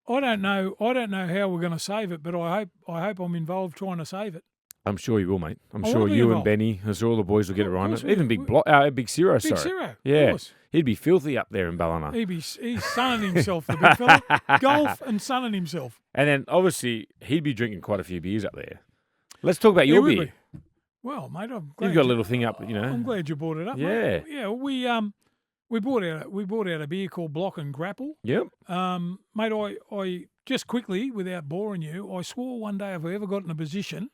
I don't know how we're going to save it, but I hope I'm involved trying to save it. I'm sure you will, mate. I'm I sure wanna be you and involved. Benny, I'm sure all the boys will get Of it right. course we Even will. Big Ciro, Big sorry. Ciro, of Yeah. course. He'd be filthy up there in Ballina. He's sunning himself, the big fella. Golf and sunning himself. And then, obviously, he'd be drinking quite a few beers up there. Let's talk about Yeah, your would beer. we? Well, mate, I'm glad You've got a you- little thing up, I'm glad you brought it up. Yeah. mate. Yeah. We brought out a beer called Block and Grapple. Yep. Mate, I just quickly, without boring you, I swore one day if I ever got in a position,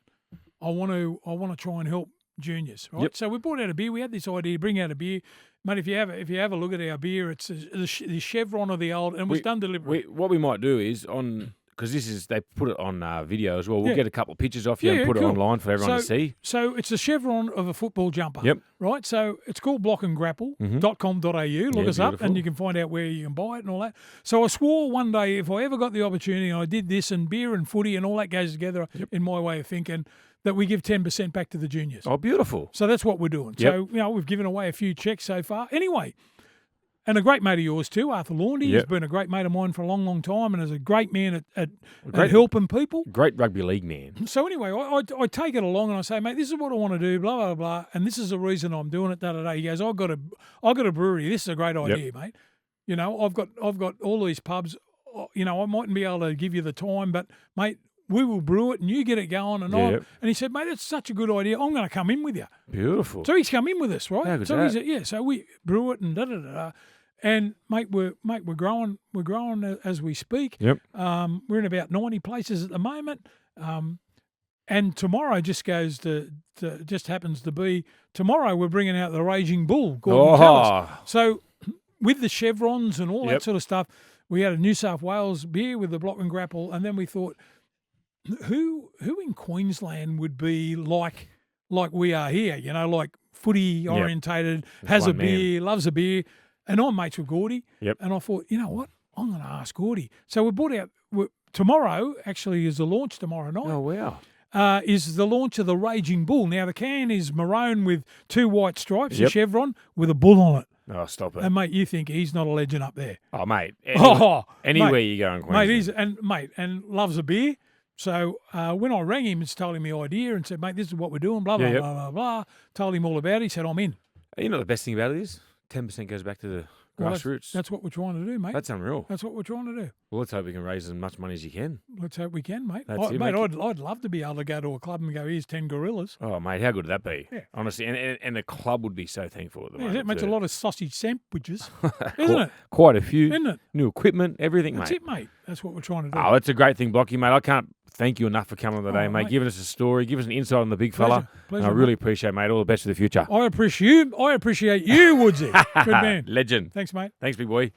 I want to try and help juniors. Right. Yep. So we brought out a beer. We had this idea: bring out a beer, mate. If you have a look at our beer, it's the chevron of the old, and it was done deliberately. What we might do is because they put it on video as well. We'll Yeah. get a couple of pictures off you Yeah, and put cool. it online for everyone to see. So it's the chevron of a football jumper. Yep. Right. So it's called blockandgrapple.com.au. Look Yeah, us up beautiful. and you can find out where you can buy it and all that. So I swore one day if I ever got the opportunity and I did this and beer and footy and all that goes together in my way of thinking, that we give 10% back to the juniors. Oh, beautiful. So that's what we're doing. Yep. So, we've given away a few checks so far. Anyway, and a great mate of yours too, Arthur Laundy. He's Yep. been a great mate of mine for a long, long time and is a great man at Great- helping people. Great rugby league man. So anyway, I take it along and I say, mate, this is what I want to do, blah, blah, blah, and this is the reason I'm doing it, da-da-da. He goes, I've got a brewery. This is a great idea, mate. I've got all these pubs. I mightn't be able to give you the time, but, mate, we will brew it and you get it going. And Yep. and he said, mate, it's such a good idea. I'm going to come in with you. Beautiful. So he's come in with us, right? How good's so that? so we brew it and da-da-da-da. And, mate, we're growing as we speak. Yep. We're in about 90 places at the moment. And tomorrow just happens to be, tomorrow we're bringing out the Raging Bull, Gorden Tallis. So with the chevrons and all that Yep. sort of stuff, we had a New South Wales beer with the Block and Grapple, and then we thought, who in Queensland would be like we are here, like footy orientated, has a one man. beer, loves a beer, and I'm mates with Gordy. Yep. And I thought, you know what, I'm going to ask Gordy. So we brought out tomorrow. Actually, is the launch tomorrow night. Oh, wow. Is the launch of the Raging Bull. Now, the can is maroon with 2 white stripes, a Yep. chevron, with a bull on it. Oh, stop it. And, mate, you think he's not a legend up there. Oh, mate. Oh, Anywhere mate, you go in Queensland. Mate, and loves a beer. So when I rang him and told him the idea and said, mate, this is what we're doing, blah, blah, Yeah, yep. blah, blah, blah, told him all about it, he said, I'm in. You know the best thing about it is 10% goes back to the grassroots. That's what we're trying to do, mate. That's unreal. That's what we're trying to do. Well, let's hope we can raise as much money as you can. Let's hope we can, mate. That's it, Mate, mate. I'd love to be able to go to a club and go, here's 10 gorillas. Oh, mate, how good would that be? Yeah. Honestly, and the club would be so thankful at the Yeah, moment. that makes a too. lot of sausage sandwiches, isn't it? Quite a few. Isn't it? New equipment, everything, That's mate. it, mate. That's what we're trying to do. Oh, that's a great thing, Blocky, mate. I can't thank you enough for coming today, Oh, mate. mate. Giving us a story, giving us an insight on the big fella. Pleasure, And I really appreciate, mate. All the best for the future. I appreciate you, Woodsy. Good man. Legend. Thanks, mate. Thanks, big boy.